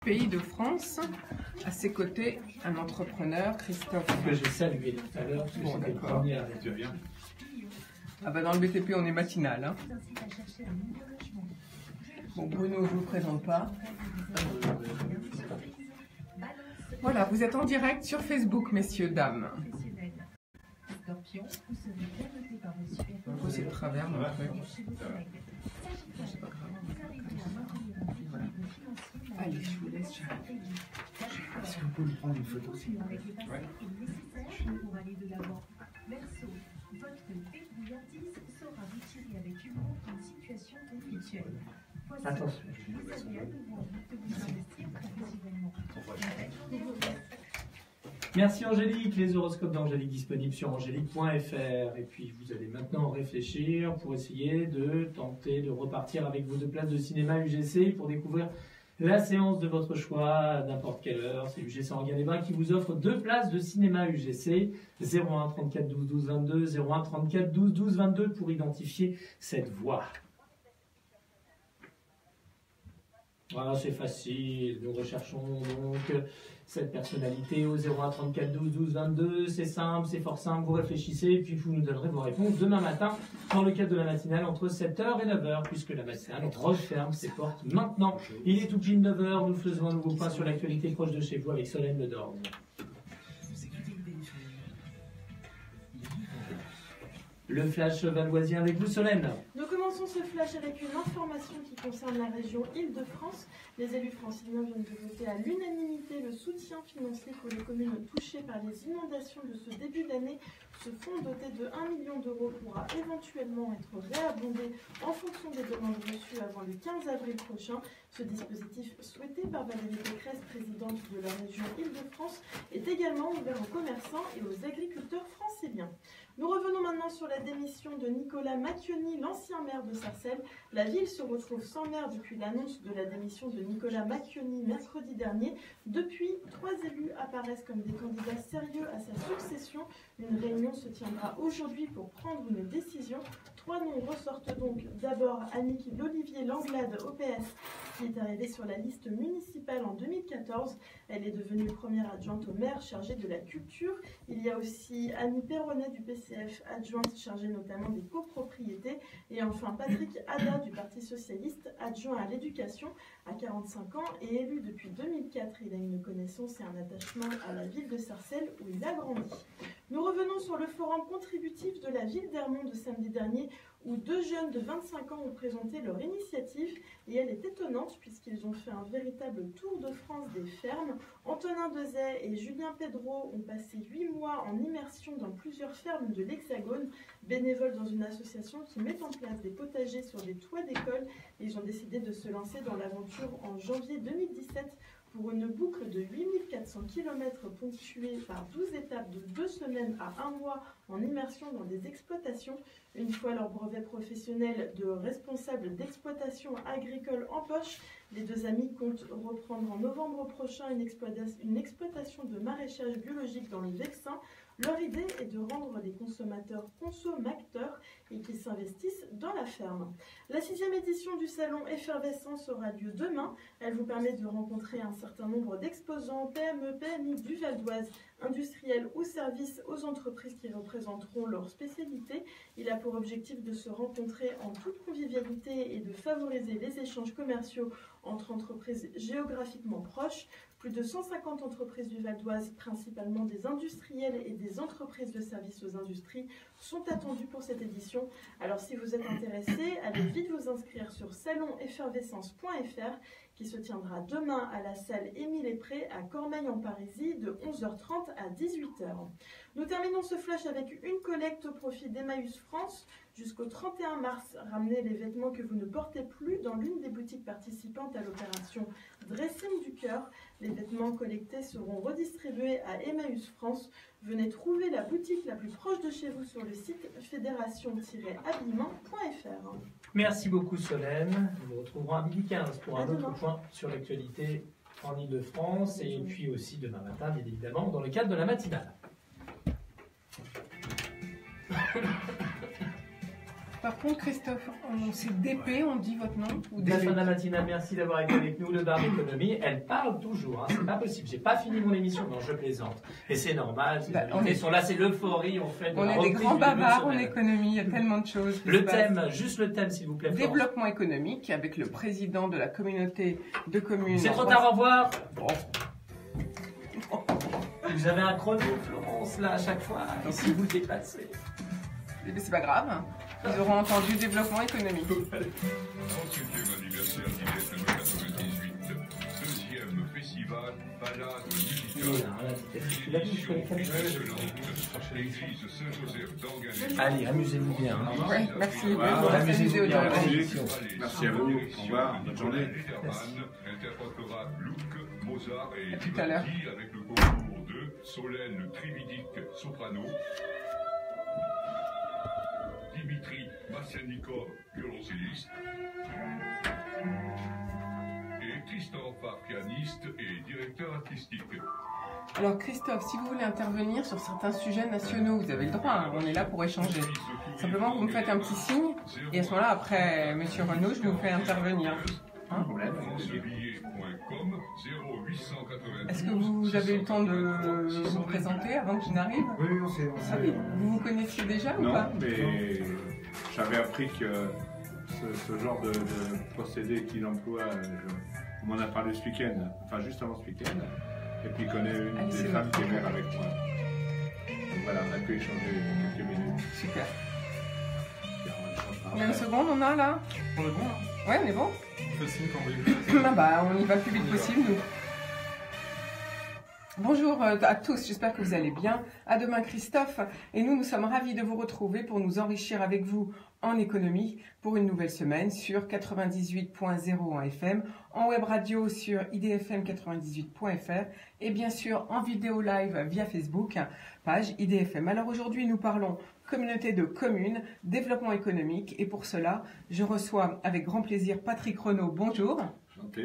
pays de France. À ses côtés, un entrepreneur, Christophe. Que j'ai salué tout à l'heure, parce que c'était le premier à bien. Ah bah dans le BTP, on est matinal. Hein. Bon, Bruno, je ne vous présente pas. Voilà, vous êtes en direct sur Facebook, messieurs, dames. C'est le travers, mon truc. C'est pas grave. Voilà. Allez, je vous laisse. Si vous pouvez prendre une photo aussi. Ouais. Attention. Merci Angélique, les horoscopes d'Angélique disponibles sur angélique.fr. Et puis vous allez maintenant réfléchir pour essayer de tenter de repartir avec vos 2 places de cinéma UGC pour découvrir la séance de votre choix à n'importe quelle heure. C'est UGC Organ-et-Bras qui vous offre 2 places de cinéma UGC. 01 34 12 12 22, 01 34 12 12 22 pour identifier cette voie. Voilà, c'est facile. Nous recherchons donc cette personnalité au 01 34 12 12 22. C'est simple, c'est fort simple. Vous réfléchissez et puis vous nous donnerez vos réponses demain matin dans le cadre de la matinale entre 7h et 9h, puisque la matinale referme ses portes maintenant. Il est tout pile 9h. Nous faisons un nouveau point sur l'actualité proche de chez vous avec Solène Ledorme. Le flash valoisien avec vous, Solène. Nous commençons ce flash avec une information qui concerne la région Île-de-France. Les élus franciliens viennent de voter à l'unanimité le soutien financier pour les communes touchées par les inondations de ce début d'année. Ce fonds doté de 1 million d'euros pourra éventuellement être réabondé en fonction des demandes reçues avant le 15 avril prochain. Ce dispositif, souhaité par Valérie Pécresse, présidente de la région Île-de-France, est également ouvert aux commerçants et aux agriculteurs franciliens. Nous revenons maintenant sur la démission de Nicolas Macchioni, l'ancien maire de Sarcelles. La ville se retrouve sans maire depuis l'annonce de la démission de Nicolas Macchioni mercredi dernier. Depuis, 3 élus apparaissent comme des candidats sérieux à sa succession. Une réunion se tiendra aujourd'hui pour prendre une décision. 3 noms ressortent donc. D'abord, Annick d'Olivier Langlade, OPS, qui est arrivée sur la liste municipale en 2014. Elle est devenue première adjointe au maire chargée de la culture. Il y a aussi Annie Perronnet du PCF, adjointe chargée notamment des copropriétés. Et enfin Patrick Ada du Parti Socialiste, adjoint à l'éducation, à 45 ans et élu depuis 2004. Il a une connaissance et un attachement à la ville de Sarcelles où il a grandi. Nous revenons sur le forum contributif de la ville d'Ermont de samedi dernier où 2 jeunes de 25 ans ont présenté leur initiative et elle est étonnante puisqu'ils ont fait un véritable tour de France des fermes. Antonin Dezay et Julien Pedro ont passé 8 mois en immersion dans plusieurs fermes de l'Hexagone, bénévoles dans une association qui met en place des potagers sur des toits d'école. Ils ont décidé de se lancer dans l'aventure en janvier 2017 pour une boucle de 8400 km ponctuée par 12 étapes de 2 semaines à 1 mois en immersion dans des exploitations. Une fois leur brevet professionnel de responsable d'exploitation agricole en poche, les 2 amis comptent reprendre en novembre prochain une exploitation de maraîchage biologique dans le Vexin. Leur idée est de rendre les consommateurs consommateurs et qu'ils s'investissent dans la ferme. La 6e édition du salon Effervescence aura lieu demain. Elle vous permet de rencontrer un certain nombre d'exposants PME, PMI du Val d'Oise, industriels ou services aux entreprises qui représenteront leur spécialité. Il a pour objectif de se rencontrer en toute convivialité et de favoriser les échanges commerciaux entre entreprises géographiquement proches. Plus de 150 entreprises du Val d'Oise, principalement des industriels et des entreprises de services aux industries, sont attendues pour cette édition. Alors si vous êtes intéressé, allez vite vous inscrire sur saloneffervescence.fr qui se tiendra demain à la salle Émile-et-Pré à Cormeilles-en-Parisis de 11h30 à 18h. Nous terminons ce flash avec une collecte au profit d'Emmaüs France. Jusqu'au 31 mars, ramenez les vêtements que vous ne portez plus dans l'une des boutiques participantes à l'opération Dressing du cœur. Les vêtements collectés seront redistribués à Emmaüs France. Venez trouver la boutique la plus proche de chez vous sur le site fédération-habillement.fr. Merci beaucoup Solène. Nous nous retrouverons à 12h15 pour un autre point sur l'actualité en Île-de-France et puis aussi demain matin, bien évidemment, dans le cadre de la matinale. Par contre, Christophe, c'est DP, on dit votre nom ou Bafana Matina, merci d'avoir été avec nous. Le bar d'économie, elle parle toujours, hein, c'est pas possible. J'ai pas fini mon émission, non, je plaisante. Et c'est normal, c'est là, c'est l'euphorie, on fait de on la est des grands bavards en économie. économie, il y a tellement de choses. Le thème, juste le thème, s'il vous plaît. Florence. Développement économique avec le président de la communauté de communes. C'est trop tard, au revoir. Vous avez un chrono, Florence, là, à chaque fois, et si vous le dépassez. Mais c'est pas grave, ils auront entendu développement économique. 38e anniversaire d'IDFM 98, deuxième festival balade musicale. L'église Saint-Joseph d'Anganay. Allez, amusez-vous bien. Hein. Ouais, merci. Amusez-vous bien. Merci à vous. Au revoir. Bonne journée. Interprétera Gluck, Mozart et tout à l'heure avec le concours de Solène Trividic, soprano. Dimitri Masyanikov, violoncelliste. Et Christophe, pianiste et directeur artistique. Alors Christophe, si vous voulez intervenir sur certains sujets nationaux, vous avez le droit, hein, on est là pour échanger. Simplement, vous me faites un petit signe, et à ce moment-là, après Monsieur Renaud, je vous fais intervenir. Hein? Est-ce que vous avez eu le temps de vous présenter avant que je n'arrive? Oui, on sait. Vous vous connaissiez déjà ou non, pas? mais j'avais appris que ce genre de procédé qu'il emploie, on m'en a parlé ce week-end, enfin juste avant ce week-end, et puis il connaît une des femmes qui est mère avec moi. Donc voilà, on a pu échanger quelques minutes. Super. Combien de secondes on a là? On est bon là? Ouais, on est bon. On fait signe quand vous voulez. Bah, on y va le plus vite possible, nous. Bonjour à tous, j'espère que vous allez bien. À demain Christophe, et nous sommes ravis de vous retrouver pour nous enrichir avec vous en économie pour une nouvelle semaine sur 98.0 en FM, en web radio sur idfm98.fr et bien sûr en vidéo live via Facebook, page IDFM. Alors aujourd'hui nous parlons communauté de communes, développement économique et pour cela je reçois avec grand plaisir Patrick Renaud, bonjour.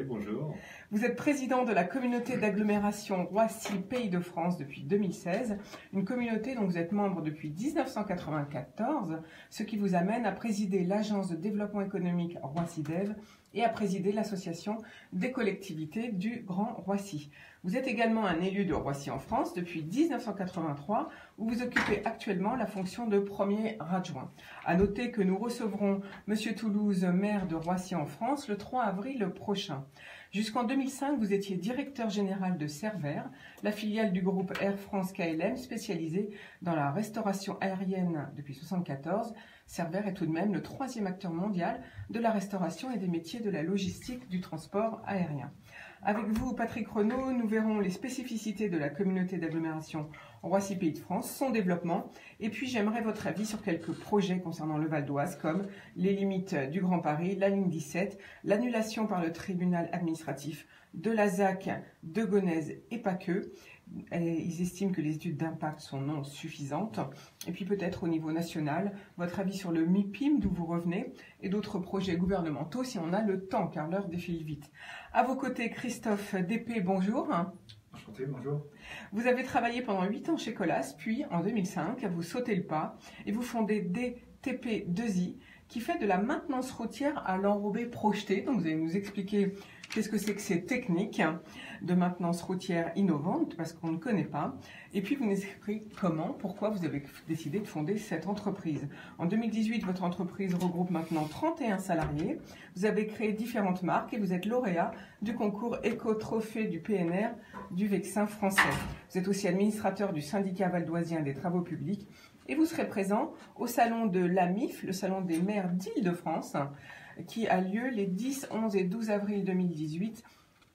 Bonjour. Vous êtes président de la communauté d'agglomération Roissy Pays de France depuis 2016, une communauté dont vous êtes membre depuis 1994, ce qui vous amène à présider l'agence de développement économique Roissy-Dev et à présider l'association des collectivités du Grand Roissy. Vous êtes également un élu de Roissy en France depuis 1983, où vous occupez actuellement la fonction de premier adjoint. À noter que nous recevrons M. Toulouse, maire de Roissy en France, le 3 avril prochain. Jusqu'en 2005, vous étiez directeur général de Servair, la filiale du groupe Air France KLM spécialisée dans la restauration aérienne depuis 1974. Servair est tout de même le 3e acteur mondial de la restauration et des métiers de la logistique du transport aérien. Avec vous, Patrick Renaud, nous verrons les spécificités de la communauté d'agglomération Roissy Pays de France, son développement, et puis j'aimerais votre avis sur quelques projets concernant le Val d'Oise, comme les limites du Grand Paris, la ligne 17, l'annulation par le tribunal administratif de la ZAC de Gonesse et pas que. Ils estiment que les études d'impact sont non suffisantes. Et puis peut-être au niveau national, votre avis sur le MIPIM d'où vous revenez et d'autres projets gouvernementaux si on a le temps, car l'heure défile vite. À vos côtés, Christophe Dépé, bonjour. Enchanté, bonjour. Vous avez travaillé pendant 8 ans chez Colas, puis en 2005, vous sautez le pas et vous fondez DTP2I, qui fait de la maintenance routière à l'enrobé projeté. Donc vous allez nous expliquer qu'est-ce que c'est que ces techniques de maintenance routière innovantes, parce qu'on ne connaît pas. Et puis vous nous expliquez comment, pourquoi vous avez décidé de fonder cette entreprise. En 2018, votre entreprise regroupe maintenant 31 salariés. Vous avez créé différentes marques et vous êtes lauréat du concours Éco-Trophée du PNR du Vexin français. Vous êtes aussi administrateur du syndicat valdoisien des travaux publics et vous serez présent au salon de l'AMIF, le salon des maires d'Île-de-France, qui a lieu les 10, 11 et 12 avril 2018,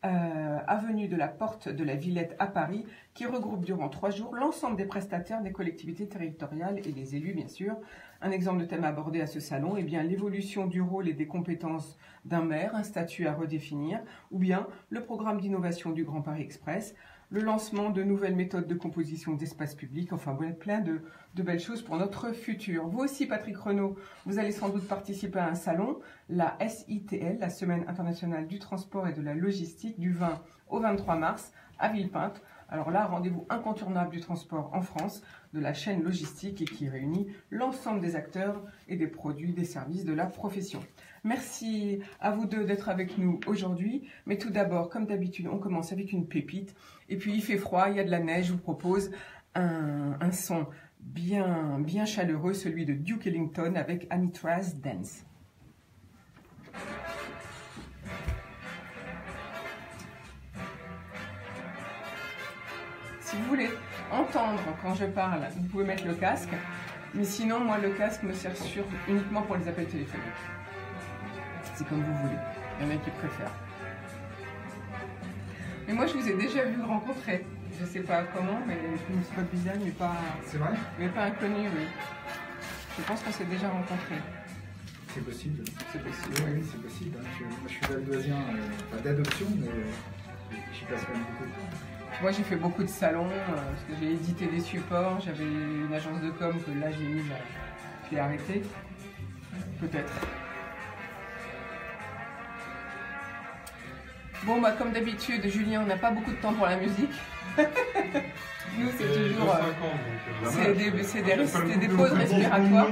avenue de la Porte de la Villette à Paris, qui regroupe durant 3 jours l'ensemble des prestataires des collectivités territoriales et des élus, bien sûr. Un exemple de thème abordé à ce salon, eh bien l'évolution du rôle et des compétences d'un maire, un statut à redéfinir, ou bien le programme d'innovation du Grand Paris Express, le lancement de nouvelles méthodes de composition d'espaces publics, enfin plein de belles choses pour notre futur. Vous aussi, Patrick Renaud, vous allez sans doute participer à un salon, la SITL, la Semaine internationale du transport et de la logistique, du 20 au 23 mars à Villepinte. Alors là, rendez-vous incontournable du transport en France, de la chaîne logistique et qui réunit l'ensemble des acteurs et des produits, des services de la profession. Merci à vous deux d'être avec nous aujourd'hui. Mais tout d'abord, comme d'habitude, on commence avec une pépite. Et puis il fait froid, il y a de la neige, je vous propose un son bien chaleureux, celui de Duke Ellington avec Anitra's Dance. Si vous voulez entendre quand je parle, vous pouvez mettre le casque. Mais sinon, moi, le casque me sert uniquement pour les appels téléphoniques. C'est comme vous voulez. Il y en a qui préfèrent. Mais moi, je vous ai déjà vu rencontrer. Je sais pas comment, mais c'est pas bizarre, mais pas... C'est vrai? Mais pas inconnu, oui. Je pense qu'on s'est déjà rencontrés. C'est possible. C'est possible. Oui, c'est possible. Moi, je suis valdoisien, pas d'adoption, mais j'y passe quand même beaucoup de temps. Moi, j'ai fait beaucoup de salons, parce que j'ai édité des supports, j'avais une agence de com que là, j'ai mise, je l'ai arrêtée. Peut-être. Bon, bah, comme d'habitude, Julien, on n'a pas beaucoup de temps pour la musique. Nous, c'est toujours... c'est des pauses respiratoires.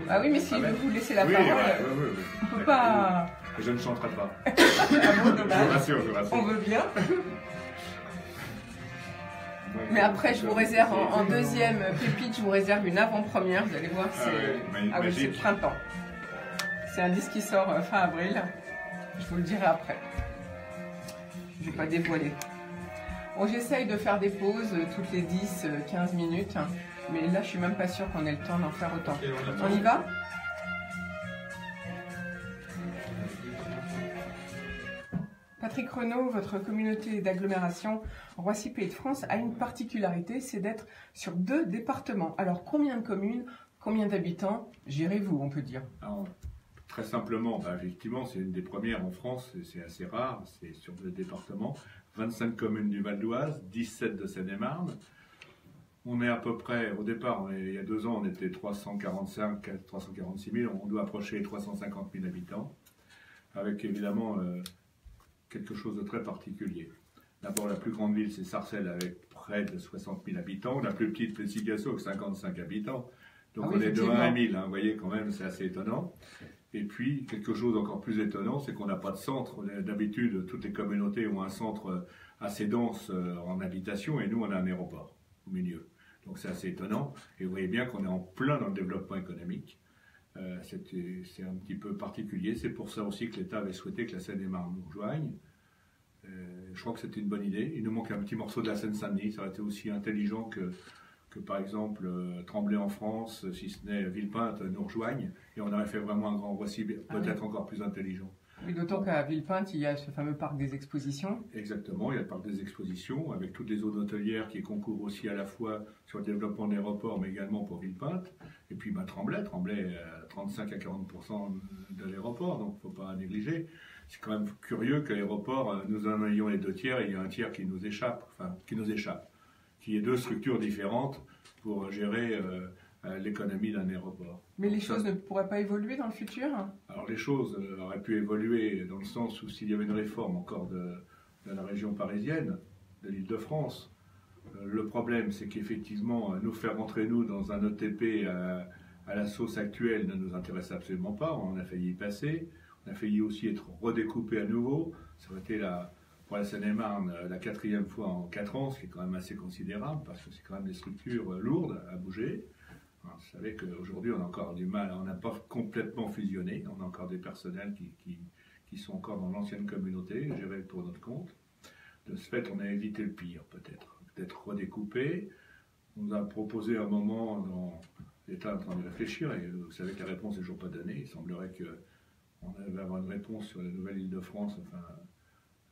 Ah oui, mais si je vous laissez la parole, on ne peut pas... Je ne chanterai pas. Ah bon, dommage. Je vous rassure, je vous rassure. On veut bien. Mais après, je vous réserve en deuxième pépite, je vous réserve une avant-première. Vous allez voir, c'est le printemps. C'est un disque qui sort fin avril. Je vous le dirai après. Je ne vais pas dévoiler. Bon, j'essaye de faire des pauses toutes les 10-15 minutes. Mais là, je suis même pas sûre qu'on ait le temps d'en faire autant. On y va ? Patrick Renaud, votre communauté d'agglomération Roissy Pays de France a une particularité, c'est d'être sur 2 départements. Alors, combien de communes, combien d'habitants gérez-vous, on peut dire? Alors, très simplement, effectivement, c'est une des premières en France, c'est assez rare, c'est sur 2 départements, 25 communes du Val d'Oise, 17 de Seine-et-Marne. On est à peu près, au départ, il y a 2 ans, on était 346 000, on doit approcher 350 000 habitants, avec évidemment quelque chose de très particulier. D'abord, la plus grande ville, c'est Sarcelles, avec près de 60 000 habitants. La plus petite, c'est Sigasso, avec 55 habitants. Donc on est de 1 à 1000, vous voyez, quand même, c'est assez étonnant. Et puis, quelque chose encore plus étonnant, c'est qu'on n'a pas de centre. D'habitude, toutes les communautés ont un centre assez dense en habitation, et nous, on a un aéroport au milieu. Donc c'est assez étonnant. Et vous voyez bien qu'on est en plein dans le développement économique. C'est un petit peu particulier. C'est pour ça aussi que l'État avait souhaité que la Seine-et-Marne nous rejoigne. Je crois que c'était une bonne idée. Il nous manque un petit morceau de la Seine-Saint-Denis. Ça aurait été aussi intelligent que par exemple, Tremblay en France, si ce n'est Villepinte, nous rejoignent. Et on aurait fait vraiment un grand Roissy, peut-être encore plus intelligent. Oui, d'autant qu'à Villepinte, il y a ce fameux parc des expositions. Exactement, il y a le parc des expositions, avec toutes les zones hôtelières qui concourent aussi à la fois sur le développement de l'aéroport, mais également pour Villepinte. Et puis Tremblay, 35 à 40% de l'aéroport, donc il ne faut pas négliger. C'est quand même curieux qu'à l'aéroport, nous en ayons les 2 tiers, et il y a un tiers qui nous échappe, qui est 2 structures différentes pour gérer l'économie d'un aéroport. Mais les choses ne pourraient pas évoluer dans le futur? Alors les choses auraient pu évoluer dans le sens où s'il y avait une réforme encore de la région parisienne, de l'Île-de-France, le problème c'est qu'effectivement nous faire rentrer nous dans un ETP à la sauce actuelle ne nous intéresse absolument pas, on a failli y passer, on a failli aussi être redécoupé à nouveau, ça aurait été pour la Seine-et-Marne la 4e fois en 4 ans, ce qui est quand même assez considérable parce que c'est quand même des structures lourdes à bouger. Vous savez qu'aujourd'hui, on a encore du mal, on n'a pas complètement fusionné, on a encore des personnels qui sont encore dans l'ancienne communauté, gérés pour notre compte. De ce fait, on a évité le pire, peut-être, d'être redécoupé. On nous a proposé un moment, dans l'État en train de réfléchir, et vous savez que la réponse n'est toujours pas donnée. Il semblerait qu'on allait avoir une réponse sur la nouvelle Île-de-France, enfin,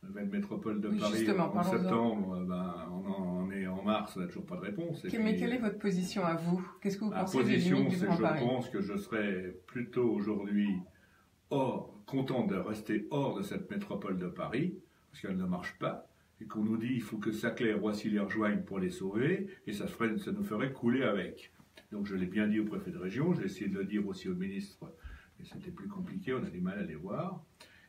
la nouvelle métropole de Paris en septembre, on est en mars, on n'a toujours pas de réponse. Mais quelle est votre position à vous? Qu'est-ce que vous pensez des limites du Grand Paris? Je pense que je serais plutôt aujourd'hui content de rester hors de cette métropole de Paris, parce qu'elle ne marche pas, et qu'on nous dit qu'il faut que Saclay et Roissy les rejoignent pour les sauver, et ça nous ferait couler avec. Donc je l'ai bien dit au préfet de région, j'ai essayé de le dire aussi au ministre, mais c'était plus compliqué, on a du mal à les voir.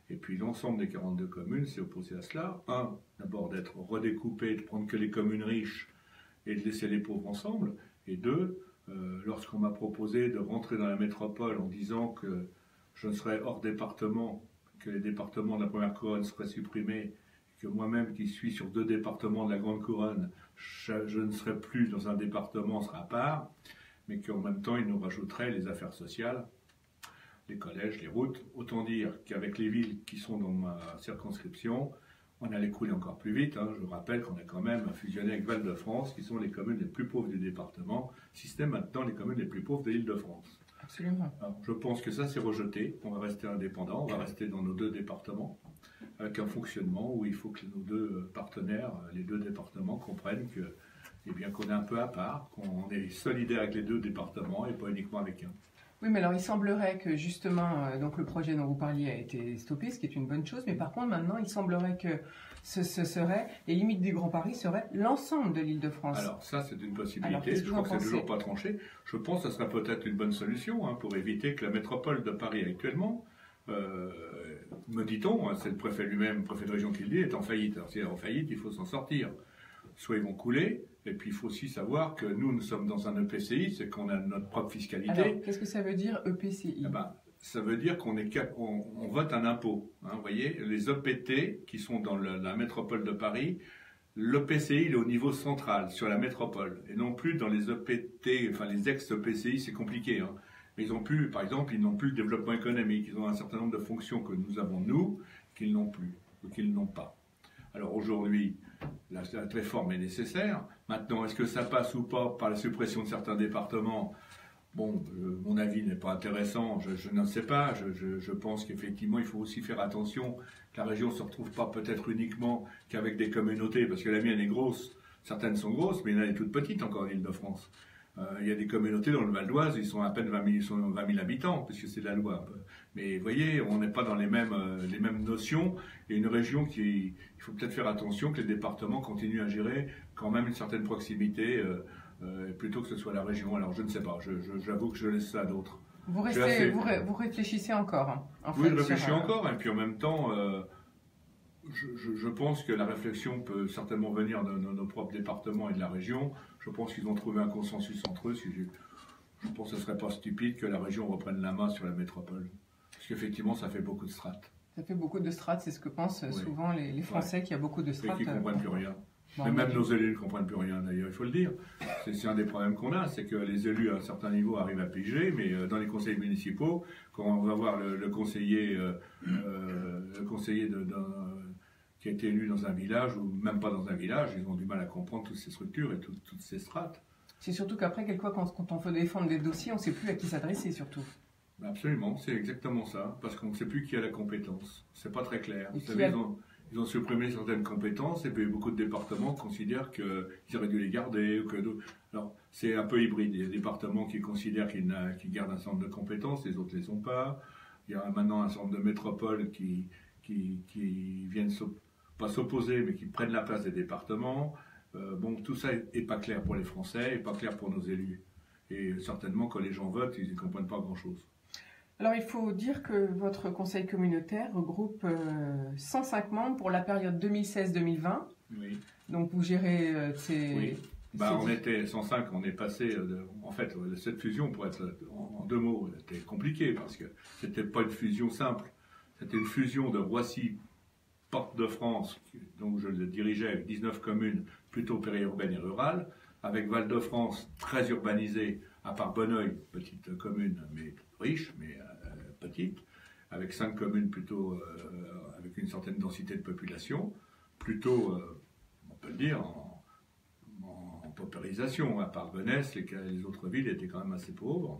Et puis l'ensemble des 42 communes s'est opposé à cela. Un, d'abord d'être redécoupé, de prendre que les communes riches et de laisser les pauvres ensemble. Et deux, lorsqu'on m'a proposé de rentrer dans la métropole en disant que je serais hors département, que les départements de la première couronne seraient supprimés, que moi-même qui suis sur 2 départements de la grande couronne, je ne serais plus dans un département, sera à part, mais qu'en même temps, ils nous rajouteraient les affaires sociales, les collèges, les routes. Autant dire qu'avec les villes qui sont dans ma circonscription, on allait couler encore plus vite. Je rappelle qu'on a quand même fusionné avec Val-de-France, qui sont les communes les plus pauvres du département, si ce n'est maintenant les communes les plus pauvres de l'Île-de-France. Absolument. Alors, je pense que ça, c'est rejeté. On va rester indépendant, on va rester dans nos 2 départements, avec un fonctionnement où il faut que nos 2 partenaires, les 2 départements, comprennent que, eh bien, qu'on est un peu à part, qu'on est solidaire avec les 2 départements et pas uniquement avec un. Oui, mais alors il semblerait que justement, donc le projet dont vous parliez a été stoppé, ce qui est une bonne chose, mais par contre maintenant il semblerait que les limites du Grand Paris seraient l'ensemble de l'Île-de-France. Alors ça c'est une possibilité, je crois que c'est toujours pas tranché. Je pense que ce serait peut-être une bonne solution pour éviter que la métropole de Paris actuellement, me dit-on, c'est le préfet lui-même, le préfet de région qui le dit, est en faillite. Alors s'il est en faillite, il faut s'en sortir. Soit ils vont couler, et puis il faut aussi savoir que nous sommes dans un EPCI, c'est qu'on a notre propre fiscalité. Alors, qu'est-ce que ça veut dire EPCI? Ça veut dire qu'on on vote un impôt. Vous voyez, les EPT qui sont dans la métropole de Paris, l'EPCI il est au niveau central, sur la métropole, et non plus dans les EPT, enfin les ex-EPCI, c'est compliqué. Mais ils ont plus, par exemple, ils n'ont plus le développement économique, ils ont un certain nombre de fonctions que nous avons, nous, qu'ils n'ont plus, ou qu'ils n'ont pas. Alors aujourd'hui, la réforme est nécessaire. Maintenant, est-ce que ça passe ou pas par la suppression de certains départements? Bon, mon avis n'est pas intéressant, je n'en sais pas. Je pense qu'effectivement, il faut aussi faire attention que la région ne se retrouve pas peut-être uniquement qu'avec des communautés, parce que la mienne est grosse. Certaines sont grosses, mais il y en a des toutes petites encore en Île-de-France. Il y a des communautés dans le Val d'Oise, ils sont à peine 20 000 habitants, puisque c'est de la loi. Mais vous voyez, on n'est pas dans les mêmes notions. Il y a une région il faut peut-être faire attention que les départements continuent à gérer quand même une certaine proximité, plutôt que ce soit la région. Alors je ne sais pas, j'avoue que je laisse ça à d'autres. Vous réfléchissez encore. Oui, je réfléchis encore, et puis en même temps, je pense que la réflexion peut certainement venir de nos propres départements et de la région. Je pense qu'ils ont trouvé un consensus entre eux. Je pense que ce ne serait pas stupide que la région reprenne la main sur la métropole. Parce qu'effectivement, ça fait beaucoup de strates. Ça fait beaucoup de strates, c'est ce que pensent souvent les Français, qu'il y a beaucoup de strates. Et qu'ils ne comprennent plus rien. Mais même nos élus ne comprennent plus rien d'ailleurs, il faut le dire. C'est un des problèmes qu'on a, c'est que les élus à un certain niveau arrivent à piger, mais dans les conseils municipaux, quand on va voir le conseiller, qui a été élu dans un village, ou même pas dans un village, ils ont du mal à comprendre toutes ces structures et toutes ces strates. C'est surtout qu'après, quelquefois, quand on veut défendre des dossiers, on ne sait plus à qui s'adresser surtout. Absolument, c'est exactement ça, parce qu'on ne sait plus qui a la compétence. C'est pas très clair. Vous savez, ils ont supprimé certaines compétences, et puis beaucoup de départements considèrent qu'ils auraient dû les garder, ou que d'autres. Alors, c'est un peu hybride. Il y a des départements qui considèrent qu'ils gardent un certain nombre de compétences, les autres ne les ont pas. Il y a maintenant un certain nombre de métropoles qui viennent pas s'opposer, mais qui prennent la place des départements. Tout ça n'est pas clair pour les Français, et pas clair pour nos élus. Et certainement, quand les gens votent, ils ne comprennent pas grand-chose. Alors, il faut dire que votre conseil communautaire regroupe 105 membres pour la période 2016-2020. Oui. Donc, vous gérez ces... Oui. On était 105, on est passé... en fait, cette fusion, pour être en 2 mots, était compliquée, parce que c'était pas une fusion simple. C'était une fusion de Roissy, Porte de France, donc je le dirigeais avec 19 communes, plutôt périurbaines et rurales, avec Val-de-France, très urbanisée, à part Bonneuil, petite commune, mais riche, mais petite, avec 5 communes plutôt avec une certaine densité de population, plutôt, on peut le dire, en paupérisation, à part Gonesse, les autres villes étaient quand même assez pauvres.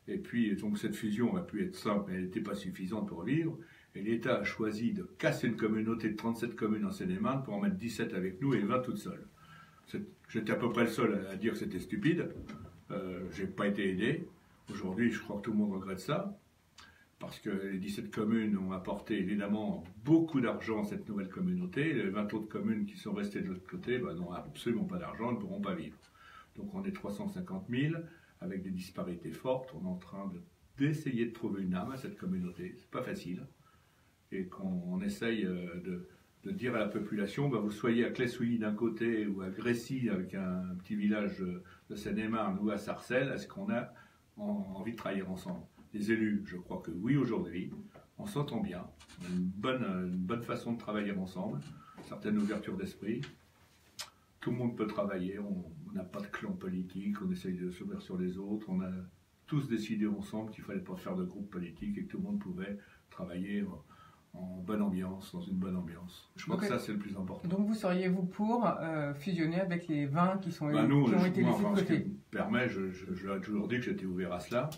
Et puis, donc cette fusion aurait pu être simple, mais elle n'était pas suffisante pour vivre. Et l'État a choisi de casser une communauté de 37 communes en Seine-et-Marne pour en mettre 17 avec nous et 20 toutes seules. J'étais à peu près le seul à dire que c'était stupide. Je n'ai pas été aidé. Aujourd'hui, je crois que tout le monde regrette ça. Parce que les 17 communes ont apporté évidemment beaucoup d'argent à cette nouvelle communauté. Les 20 autres communes qui sont restées de l'autre côté n'ont absolument pas d'argent, ne pourront pas vivre. Donc on est 350 000, avec des disparités fortes. On est en train d'essayer de trouver une âme à cette communauté. C'est pas facile. et qu'on essaye de dire à la population, bah, vous soyez à Claye-Souilly d'un côté ou à Grécy avec un petit village de Seine-et-Marne ou à Sarcelles, est-ce qu'on a envie de travailler ensemble? Les élus, je crois que oui aujourd'hui, on s'entend bien, on a une bonne façon de travailler ensemble, une certaine ouverture d'esprit. Tout le monde peut travailler, on n'a pas de clan politique, on essaye de s'ouvrir sur les autres, on a tous décidé ensemble qu'il ne fallait pas faire de groupe politique et que tout le monde pouvait travailler en bonne ambiance, dans une bonne ambiance. Je crois que ça, c'est le plus important. Donc vous seriez-vous pour fusionner avec les 20 qui sont bah nous, qui ont été laissés de ce qui côté? me permet, je leur ai toujours dit que j'étais ouvert à cela.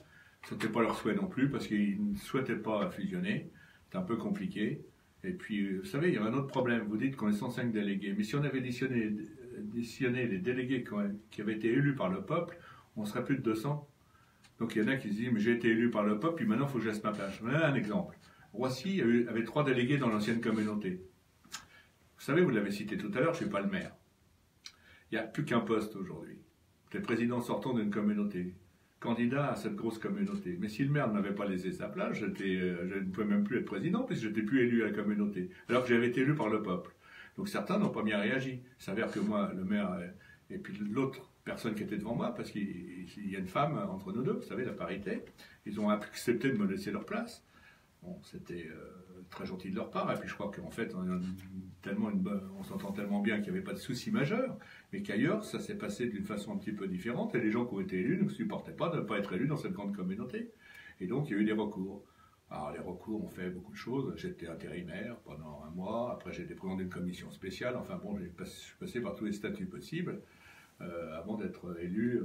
Ce n'était pas leur souhait non plus, parce qu'ils ne souhaitaient pas fusionner. C'était un peu compliqué. Et puis, vous savez, il y a un autre problème. Vous dites qu'on est 105 délégués. Mais si on avait additionné les délégués qui avaient été élus par le peuple, on serait plus de 200. Donc il y en a qui se disent, mais j'ai été élu par le peuple, puis maintenant il faut que je laisse ma place. Je vous donne un exemple. Roissy avait 3 délégués dans l'ancienne communauté. Vous savez, vous l'avez cité tout à l'heure, je ne suis pas le maire. Il n'y a plus qu'un poste aujourd'hui. J'étais président sortant d'une communauté, candidat à cette grosse communauté. Mais si le maire ne m'avait pas laissé sa place, je ne pouvais même plus être président, puisque je n'étais plus élu à la communauté, alors que j'avais été élu par le peuple. Donc certains n'ont pas bien réagi. Il s'avère que moi, le maire, et puis l'autre personne qui était devant moi, parce qu'il y a une femme entre nous deux, vous savez, la parité, ils ont accepté de me laisser leur place. Bon, c'était très gentil de leur part, et puis je crois qu'en fait, on s'entend tellement bien qu'il n'y avait pas de souci majeur, mais qu'ailleurs, ça s'est passé d'une façon un petit peu différente, et les gens qui ont été élus ne supportaient pas de ne pas être élus dans cette grande communauté. Et donc, il y a eu des recours. Alors, les recours ont fait beaucoup de choses. J'étais intérimaire pendant 1 mois, après j'ai été président d'une commission spéciale, enfin bon, je suis passé par tous les statuts possibles, avant d'être élu.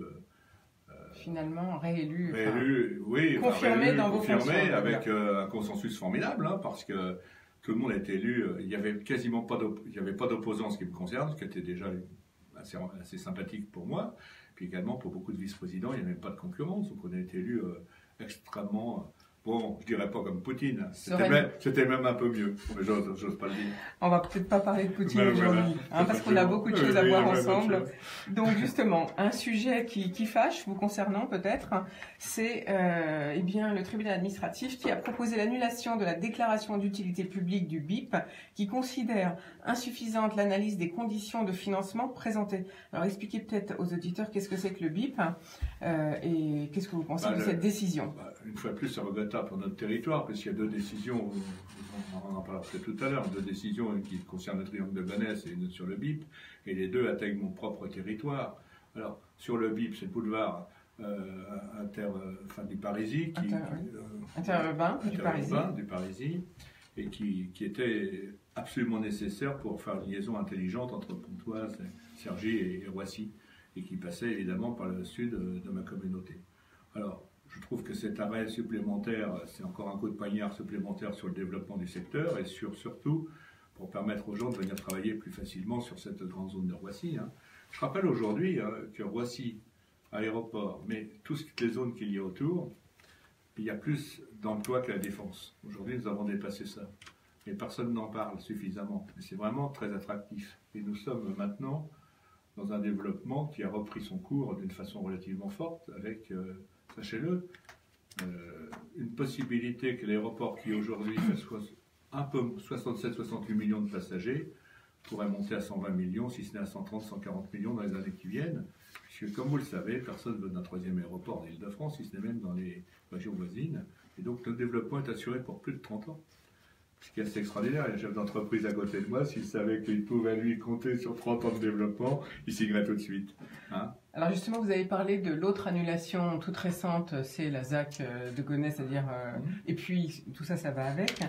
Finalement, réélu. Oui, confirmé dans vos fonctions. Confirmé avec un consensus formidable, hein, parce que tout le monde a été élu. Il n'y avait quasiment pas d'opposants en ce qui me concerne, ce qui était déjà assez sympathique pour moi. Puis également, pour beaucoup de vice-présidents, il n'y avait même pas de concurrence. Donc on a été élu extrêmement... Bon, je dirais pas comme Poutine, c'était même un peu mieux, mais j'ose pas le dire. On va peut-être pas parler de Poutine aujourd'hui, parce qu'on a beaucoup de choses à voir ensemble. Donc justement, un sujet qui fâche vous concernant peut-être, c'est eh bien le tribunal administratif qui a proposé l'annulation de la déclaration d'utilité publique du BIP, qui considère insuffisante l'analyse des conditions de financement présentées. Alors expliquez peut-être aux auditeurs qu'est-ce que c'est que le BIP et qu'est-ce que vous pensez de cette décision. Une fois de plus, c'est regrettable pour notre territoire, parce qu'il y a 2 décisions, on en parlera peut-être tout à l'heure, 2 décisions qui concernent le triangle de Gonesse et une sur le BIP, et les 2 atteignent mon propre territoire. Alors, sur le BIP, c'est le boulevard du Parisis, interurbain du Parisis, et qui était absolument nécessaire pour faire une liaison intelligente entre Pontoise, Cergy et Roissy, et qui passait évidemment par le sud de ma communauté. Alors, je trouve que cet arrêt supplémentaire, c'est encore un coup de poignard supplémentaire sur le développement du secteur et surtout pour permettre aux gens de venir travailler plus facilement sur cette grande zone de Roissy. Hein. Je rappelle aujourd'hui que Roissy, aéroport, mais toutes les zones qu'il y a autour, il y a plus d'emplois que la Défense. Aujourd'hui, nous avons dépassé ça. Mais personne n'en parle suffisamment. C'est vraiment très attractif. Et nous sommes maintenant dans un développement qui a repris son cours d'une façon relativement forte avec... sachez-le, une possibilité que l'aéroport qui aujourd'hui fait un peu 67-68 millions de passagers pourrait monter à 120 millions, si ce n'est à 130-140 millions dans les années qui viennent. Puisque, comme vous le savez, personne ne veut d'un 3e aéroport en Île-de-France, si ce n'est même dans les régions voisines. Et donc, le développement est assuré pour plus de 30 ans. Ce qui est assez extraordinaire. Il y a un chef d'entreprise à côté de moi, s'il savait qu'il pouvait, lui, compter sur 30 ans de développement, il signerait tout de suite. Hein? Alors justement, vous avez parlé de l'autre annulation toute récente, c'est la ZAC de Gonesse, c'est-à-dire... et puis, tout ça, ça va avec.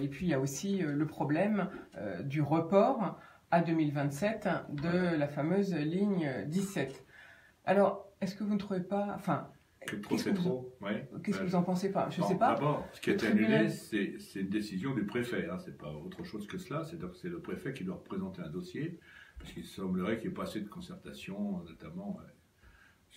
Et puis, il y a aussi le problème du report à 2027 de la fameuse ligne 17. Alors, est-ce que vous ne trouvez pas... Enfin, Qu'est-ce que vous en pensez pas? Je sais pas. D'abord, ce qui est annulé, c'est une décision du préfet. Hein. C'est pas autre chose que cela. C'est le préfet qui doit représenter un dossier, puisqu'il semblerait qu'il n'y ait pas assez de concertation, notamment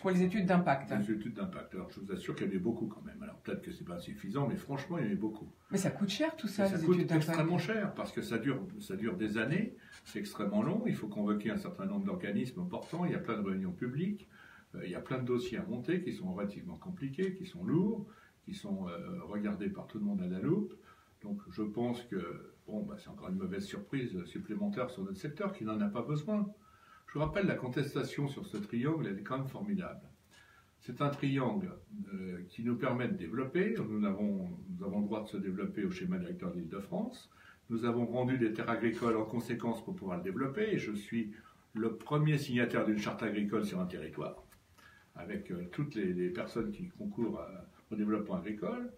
pour les études d'impact. Les études d'impact. Alors, je vous assure qu'il y en a beaucoup quand même. Alors, peut-être que c'est pas suffisant, mais franchement, il y en a beaucoup. Mais ça coûte cher tout ça, les études d'impact. Ça coûte extrêmement cher, parce que ça dure des années. C'est extrêmement long. Il faut convoquer un certain nombre d'organismes importants. Il y a plein de réunions publiques. Il y a plein de dossiers à monter qui sont relativement compliqués, qui sont lourds, qui sont regardés par tout le monde à la loupe. Donc je pense que bon, c'est encore une mauvaise surprise supplémentaire sur notre secteur qui n'en a pas besoin. Je vous rappelle, la contestation sur ce triangle, elle est quand même formidable. C'est un triangle qui nous permet de développer. Nous avons le droit de se développer au schéma directeur de l'Île-de-France. Nous avons rendu des terres agricoles en conséquence pour pouvoir le développer. Et je suis le premier signataire d'une charte agricole sur un territoire, avec toutes les personnes qui concourent au développement agricole.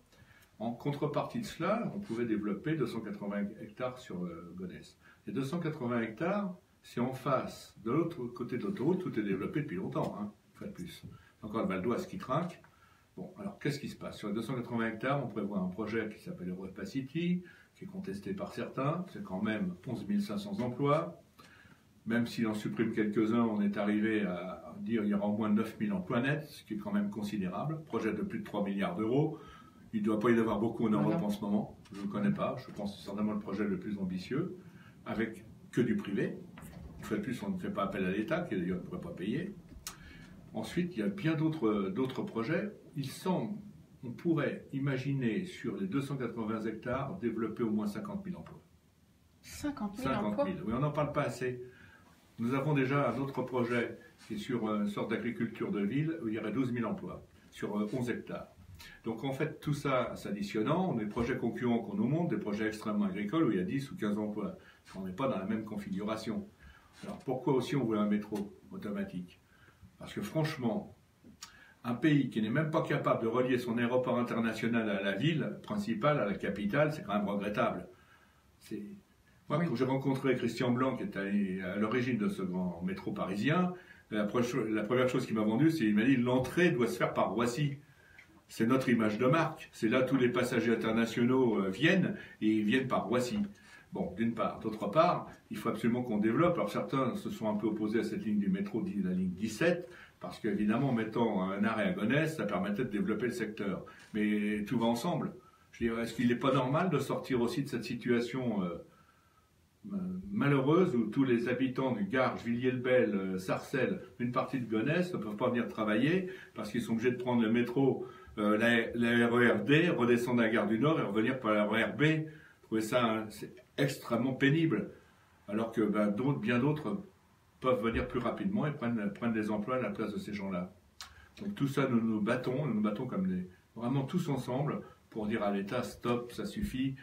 En contrepartie de cela, on pouvait développer 280 hectares sur Gonesse. Et 280 hectares, c'est en face, de l'autre côté de l'autoroute, tout est développé depuis longtemps, hein, une fois de plus. Encore le Val d'Oise qui trinque. Bon, alors qu'est-ce qui se passe? Sur les 280 hectares, on prévoit un projet qui s'appelle Europa City, qui est contesté par certains. C'est quand même 11 500 emplois. Même s'il en supprime quelques-uns, on est arrivé à dire qu'il y aura au moins 9 000 emplois nets, ce qui est quand même considérable. Projet de plus de 3 milliards d'euros. Il ne doit pas y en avoir beaucoup en Europe en ce moment. Je ne le connais pas. Je pense que c'est certainement le projet le plus ambitieux, avec que du privé. Une fois de plus, on ne fait pas appel à l'État, qui d'ailleurs ne pourrait pas payer. Ensuite, il y a bien d'autres projets. Il semble, on pourrait imaginer sur les 280 hectares développer au moins 50 000 emplois. 50 000 emplois? Oui, on n'en parle pas assez. Nous avons déjà un autre projet qui est sur une sorte d'agriculture de ville où il y aurait 12 000 emplois sur 11 hectares. Donc en fait, tout ça s'additionnant, on a des projets concurrents qu'on nous montre, des projets extrêmement agricoles où il y a 10 ou 15 emplois. On n'est pas dans la même configuration. Alors pourquoi aussi on voulait un métro automatique? Parce que franchement, un pays qui n'est même pas capable de relier son aéroport international à la ville principale, à la capitale, c'est quand même regrettable. Moi, quand j'ai rencontré Christian Blanc, qui est à l'origine de ce grand métro parisien, la première chose qu'il m'a vendue, c'est qu'il m'a dit l'entrée doit se faire par Roissy. C'est notre image de marque. C'est là tous les passagers internationaux viennent, et ils viennent par Roissy. Bon, d'une part. D'autre part, il faut absolument qu'on développe. Alors certains se sont un peu opposés à cette ligne du métro, la ligne 17, parce qu'évidemment, en mettant un arrêt à Gonesse, ça permettait de développer le secteur. Mais tout va ensemble. Je veux dire, est-ce qu'il n'est pas normal de sortir aussi de cette situation malheureuse où tous les habitants du Garges, Villiers-le-Bel, Sarcelles, une partie de Gonesse ne peuvent pas venir travailler parce qu'ils sont obligés de prendre le métro, la RER-D, redescendre à la gare du Nord et revenir par la RER-B. Vous trouvez ça extrêmement pénible, alors que bien d'autres peuvent venir plus rapidement et prennent des emplois à la place de ces gens-là. Donc tout ça, nous nous battons comme vraiment tous ensemble pour dire à l'État, stop, ça suffit.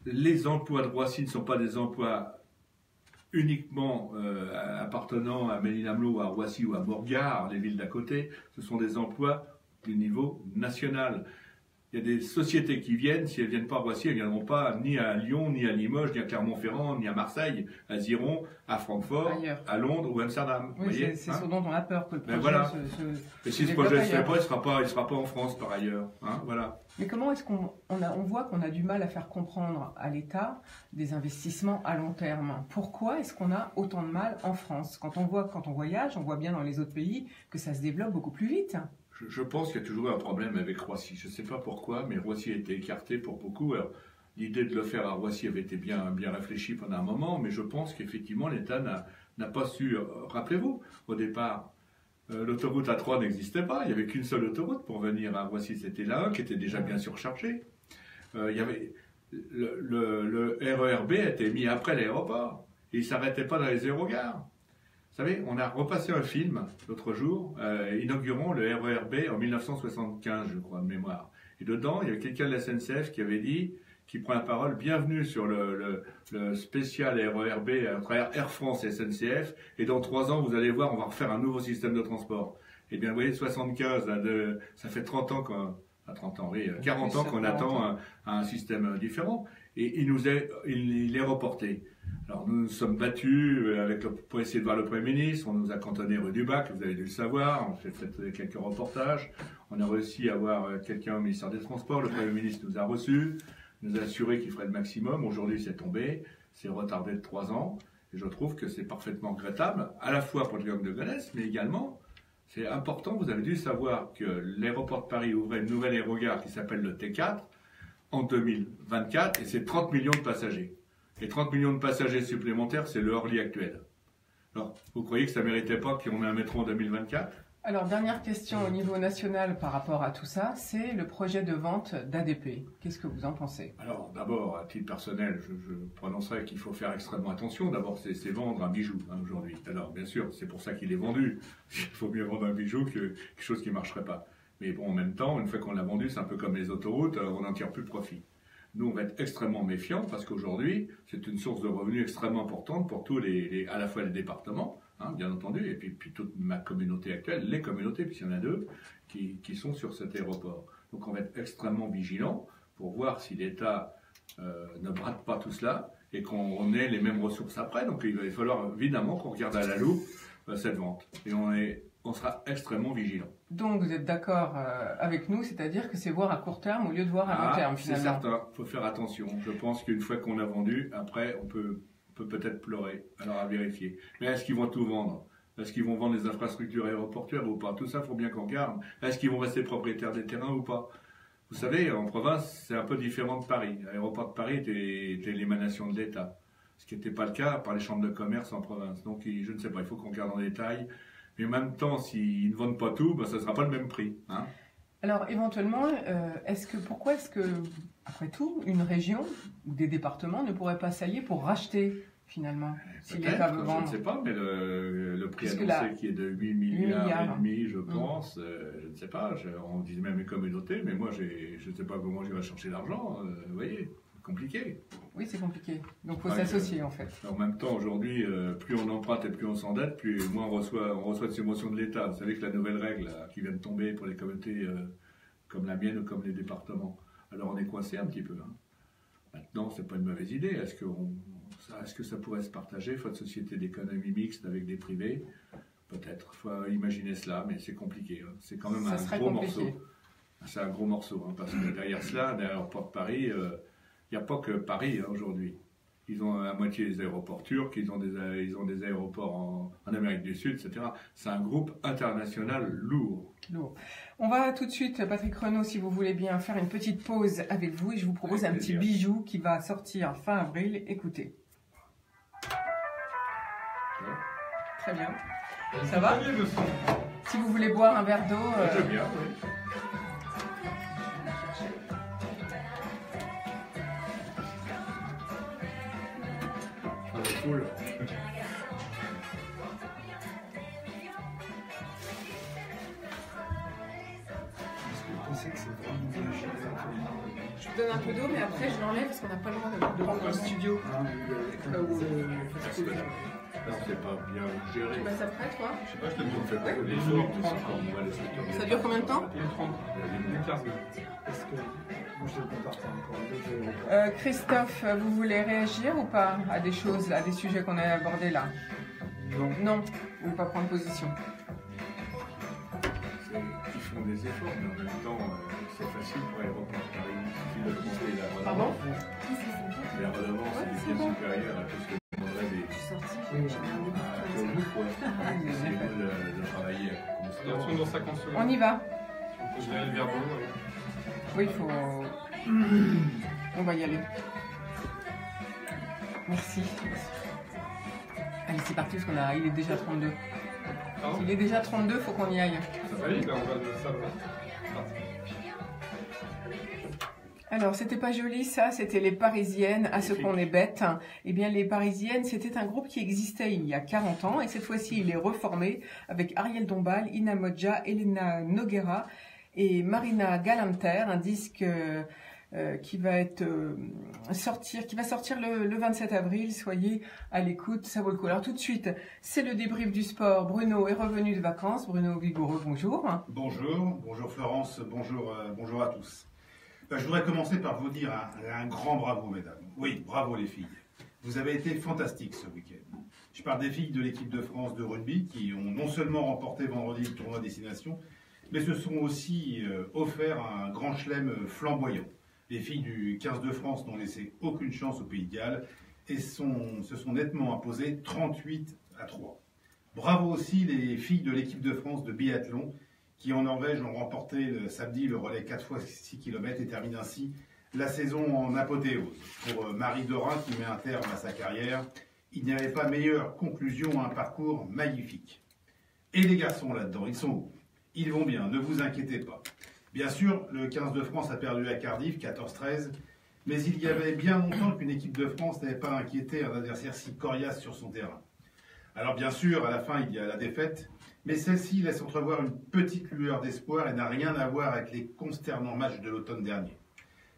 Les emplois de Roissy ne sont pas des emplois uniquement appartenant à Ménil-Amelot ou à Roissy ou à Morgard, les villes d'à côté. Ce sont des emplois du niveau national. Il y a des sociétés qui viennent, si elles ne viennent pas à Roissy, elles ne viendront pas ni à Lyon, ni à Limoges, ni à Clermont-Ferrand, ni à Marseille. Elles iront à Francfort, ailleurs, à Londres ou à Amsterdam. Oui, c'est ce dont on a peur, que le projet Et si ce projet ne se fait pas, il ne sera pas en France par ailleurs. Hein, voilà. Mais comment est-ce qu'on voit qu'on a du mal à faire comprendre à l'État des investissements à long terme? Pourquoi est-ce qu'on a autant de mal en France? Quand on voyage, on voit bien dans les autres pays que ça se développe beaucoup plus vite. Je pense qu'il y a toujours eu un problème avec Roissy. Je ne sais pas pourquoi, mais Roissy a été écarté pour beaucoup. L'idée de le faire à Roissy avait été bien réfléchie pendant un moment, mais je pense qu'effectivement l'État n'a pas su. Rappelez-vous, au départ, l'autoroute A3 n'existait pas. Il n'y avait qu'une seule autoroute pour venir à Roissy. C'était la 1 qui était déjà bien surchargée. Il y avait le RER-B a été mis après l'aéroport. Et il ne s'arrêtait pas dans les aérogares. Vous savez, on a repassé un film l'autre jour, inaugurant le RER-B en 1975, je crois, de mémoire. Et dedans, il y avait quelqu'un de la SNCF qui avait dit, qui prend la parole, bienvenue sur le spécial RER-B à travers Air France et SNCF, et dans 3 ans, vous allez voir, on va refaire un nouveau système de transport. Eh bien, vous voyez, 75, ça fait 30 ans qu'on... 30 ans, oui, 40 ans qu'on attend un système différent, et il est reporté. Alors nous nous sommes battus pour essayer de voir le Premier ministre, on nous a cantonné rue du Bac, vous avez dû le savoir, on fait quelques reportages, on a réussi à avoir quelqu'un au ministère des Transports, le Premier ministre nous a reçus, nous a assuré qu'il ferait le maximum, aujourd'hui c'est tombé, c'est retardé de 3 ans, et je trouve que c'est parfaitement regrettable, à la fois pour le triangle de Gonesse, mais également, c'est important, vous avez dû savoir que l'aéroport de Paris ouvrait une nouvelle aérogare qui s'appelle le T4 en 2024, et c'est 30 millions de passagers. Et 30 millions de passagers supplémentaires, c'est le Orly actuel. Alors, vous croyez que ça ne méritait pas qu'on ait un métro en 2024 ? Alors, dernière question au niveau national par rapport à tout ça, c'est le projet de vente d'ADP. Qu'est-ce que vous en pensez? Alors, d'abord, à titre personnel, je prononcerai qu'il faut faire extrêmement attention. D'abord, c'est vendre un bijou aujourd'hui. Alors, bien sûr, c'est pour ça qu'il est vendu. Il faut mieux vendre un bijou que quelque chose qui ne marcherait pas. Mais bon, en même temps, une fois qu'on l'a vendu, c'est un peu comme les autoroutes, on n'en tire plus de profit. Nous, on va être extrêmement méfiants parce qu'aujourd'hui, c'est une source de revenus extrêmement importante pour tous à la fois les départements, hein, bien entendu, et puis toute ma communauté actuelle, les communautés, puisqu'il y en a deux, qui sont sur cet aéroport. Donc on va être extrêmement vigilants pour voir si l'État ne brade pas tout cela et qu'on ait les mêmes ressources après. Donc il va falloir évidemment qu'on regarde à la loupe cette vente. Et on sera extrêmement vigilants. Donc vous êtes d'accord avec nous, c'est-à-dire que c'est voir à court terme au lieu de voir à long terme finalement. C'est certain, il faut faire attention. Je pense qu'une fois qu'on a vendu, après on peut peut-être pleurer, alors à vérifier. Mais est-ce qu'ils vont tout vendre? Est-ce qu'ils vont vendre les infrastructures aéroportuaires ou pas? Tout ça, il faut bien qu'on regarde. Est-ce qu'ils vont rester propriétaires des terrains ou pas? Vous savez, en province, c'est un peu différent de Paris. L'aéroport de Paris était l'émanation de l'État, ce qui n'était pas le cas par les chambres de commerce en province. Donc je ne sais pas, il faut qu'on regarde en détail. Mais en même temps, s'ils ne vendent pas tout, ben, ça ne sera pas le même prix. Hein. Alors, éventuellement, pourquoi est-ce que, après tout, une région ou des départements ne pourraient pas s'allier pour racheter, finalement, si l'État veut vendre? Je ne sais pas, mais le prix annoncé qui est de 8 milliards et demi, je pense, je ne sais pas, on dit même une communauté, mais moi, je ne sais pas comment je vais chercher l'argent, vous voyez, c'est compliqué. Oui, c'est compliqué, donc il faut s'associer, en fait. En même temps, aujourd'hui, plus on emprunte et plus on s'endette, plus moins on reçoit de subventions de l'État. Vous savez que la nouvelle règle là, qui vient de tomber pour les communautés comme la mienne ou comme les départements, alors on est coincé un petit peu. Hein. Maintenant, c'est pas une mauvaise idée. Est-ce que ça pourrait se partager, faute société d'économie mixte avec des privés? Peut-être. Il faut imaginer cela, mais c'est compliqué. Hein. C'est quand même un gros morceau. C'est un gros morceau, hein, parce que derrière cela, derrière l'aéroport de Paris, il n'y a pas que Paris hein, aujourd'hui. Ils ont à moitié les aéroports turcs, ils ont des aéroports en Amérique du Sud, etc. C'est un groupe international lourd. On va tout de suite, Patrick Renaud, si vous voulez bien, faire une petite pause avec vous et je vous propose un petit bijou qui va sortir fin avril. Écoutez. Ouais. Très bien. Ça va? Si vous voulez boire un verre d'eau... J'aime bien, oui. Cool. Je vous donne un peu d'eau, mais après je l'enlève parce qu'on n'a pas le droit de prendre dans le studio. C'est pas bien géré. Tu passes après, toi? Je sais pas, je te dis, on fait pas les jours, mais on va laisser le temps. Ça dure combien de temps? 15 minutes. Est-ce que moi je vais pas partir encore? Christophe, vous voulez réagir ou pas à des choses, à des sujets qu'on a abordés là? Non. Non, ou pas prendre position? Ils font des efforts, mais en même temps, c'est facile pour Aéroport Paris. Il suffit d'augmenter la redevance. Pardon? La redevance est bien supérieure à tout ce que demanderait des... de travailler constamment. On y va. Je vais le verre d'eau. Oui, il faut... On va y aller. Merci. Allez, c'est parti, parce il est déjà 32. Pardon? Il est déjà 32, faut qu'on y aille. Ça va vite, on va de ça. Alors, c'était pas joli ça, c'était les Parisiennes, à ce qu'on est bête. Eh bien, les Parisiennes, c'était un groupe qui existait il y a 40 ans, et cette fois-ci, il est reformé avec Ariel Dombal, Ina Modja, Elena Noguera et Marina Galanter, un disque qui va sortir le 27 avril. Soyez à l'écoute, ça vaut le coup. Alors tout de suite, c'est le débrief du sport. Bruno est revenu de vacances. Bruno Vigoureux, bonjour. Bonjour Florence, bonjour à tous. Je voudrais commencer par vous dire un grand bravo, mesdames. Oui, bravo les filles. Vous avez été fantastiques ce week-end. Je parle des filles de l'équipe de France de rugby qui ont non seulement remporté vendredi le tournoi Destination, mais se sont aussi offert un grand chelem flamboyant. Les filles du 15 de France n'ont laissé aucune chance au Pays de Galles et se sont nettement imposées 38-3. Bravo aussi les filles de l'équipe de France de biathlon qui en Norvège ont remporté le samedi le relais 4 x 6 km et terminent ainsi la saison en apothéose. Pour Marie Dorin qui met un terme à sa carrière, il n'y avait pas meilleure conclusion à un parcours magnifique. Et les garçons là-dedans, ils sont où? Ils vont bien, ne vous inquiétez pas. Bien sûr, le 15 de France a perdu à Cardiff, 14-13, mais il y avait bien longtemps qu'une équipe de France n'avait pas inquiété un adversaire si coriace sur son terrain. Alors bien sûr, à la fin, il y a la défaite, mais celle-ci laisse entrevoir une petite lueur d'espoir et n'a rien à voir avec les consternants matchs de l'automne dernier.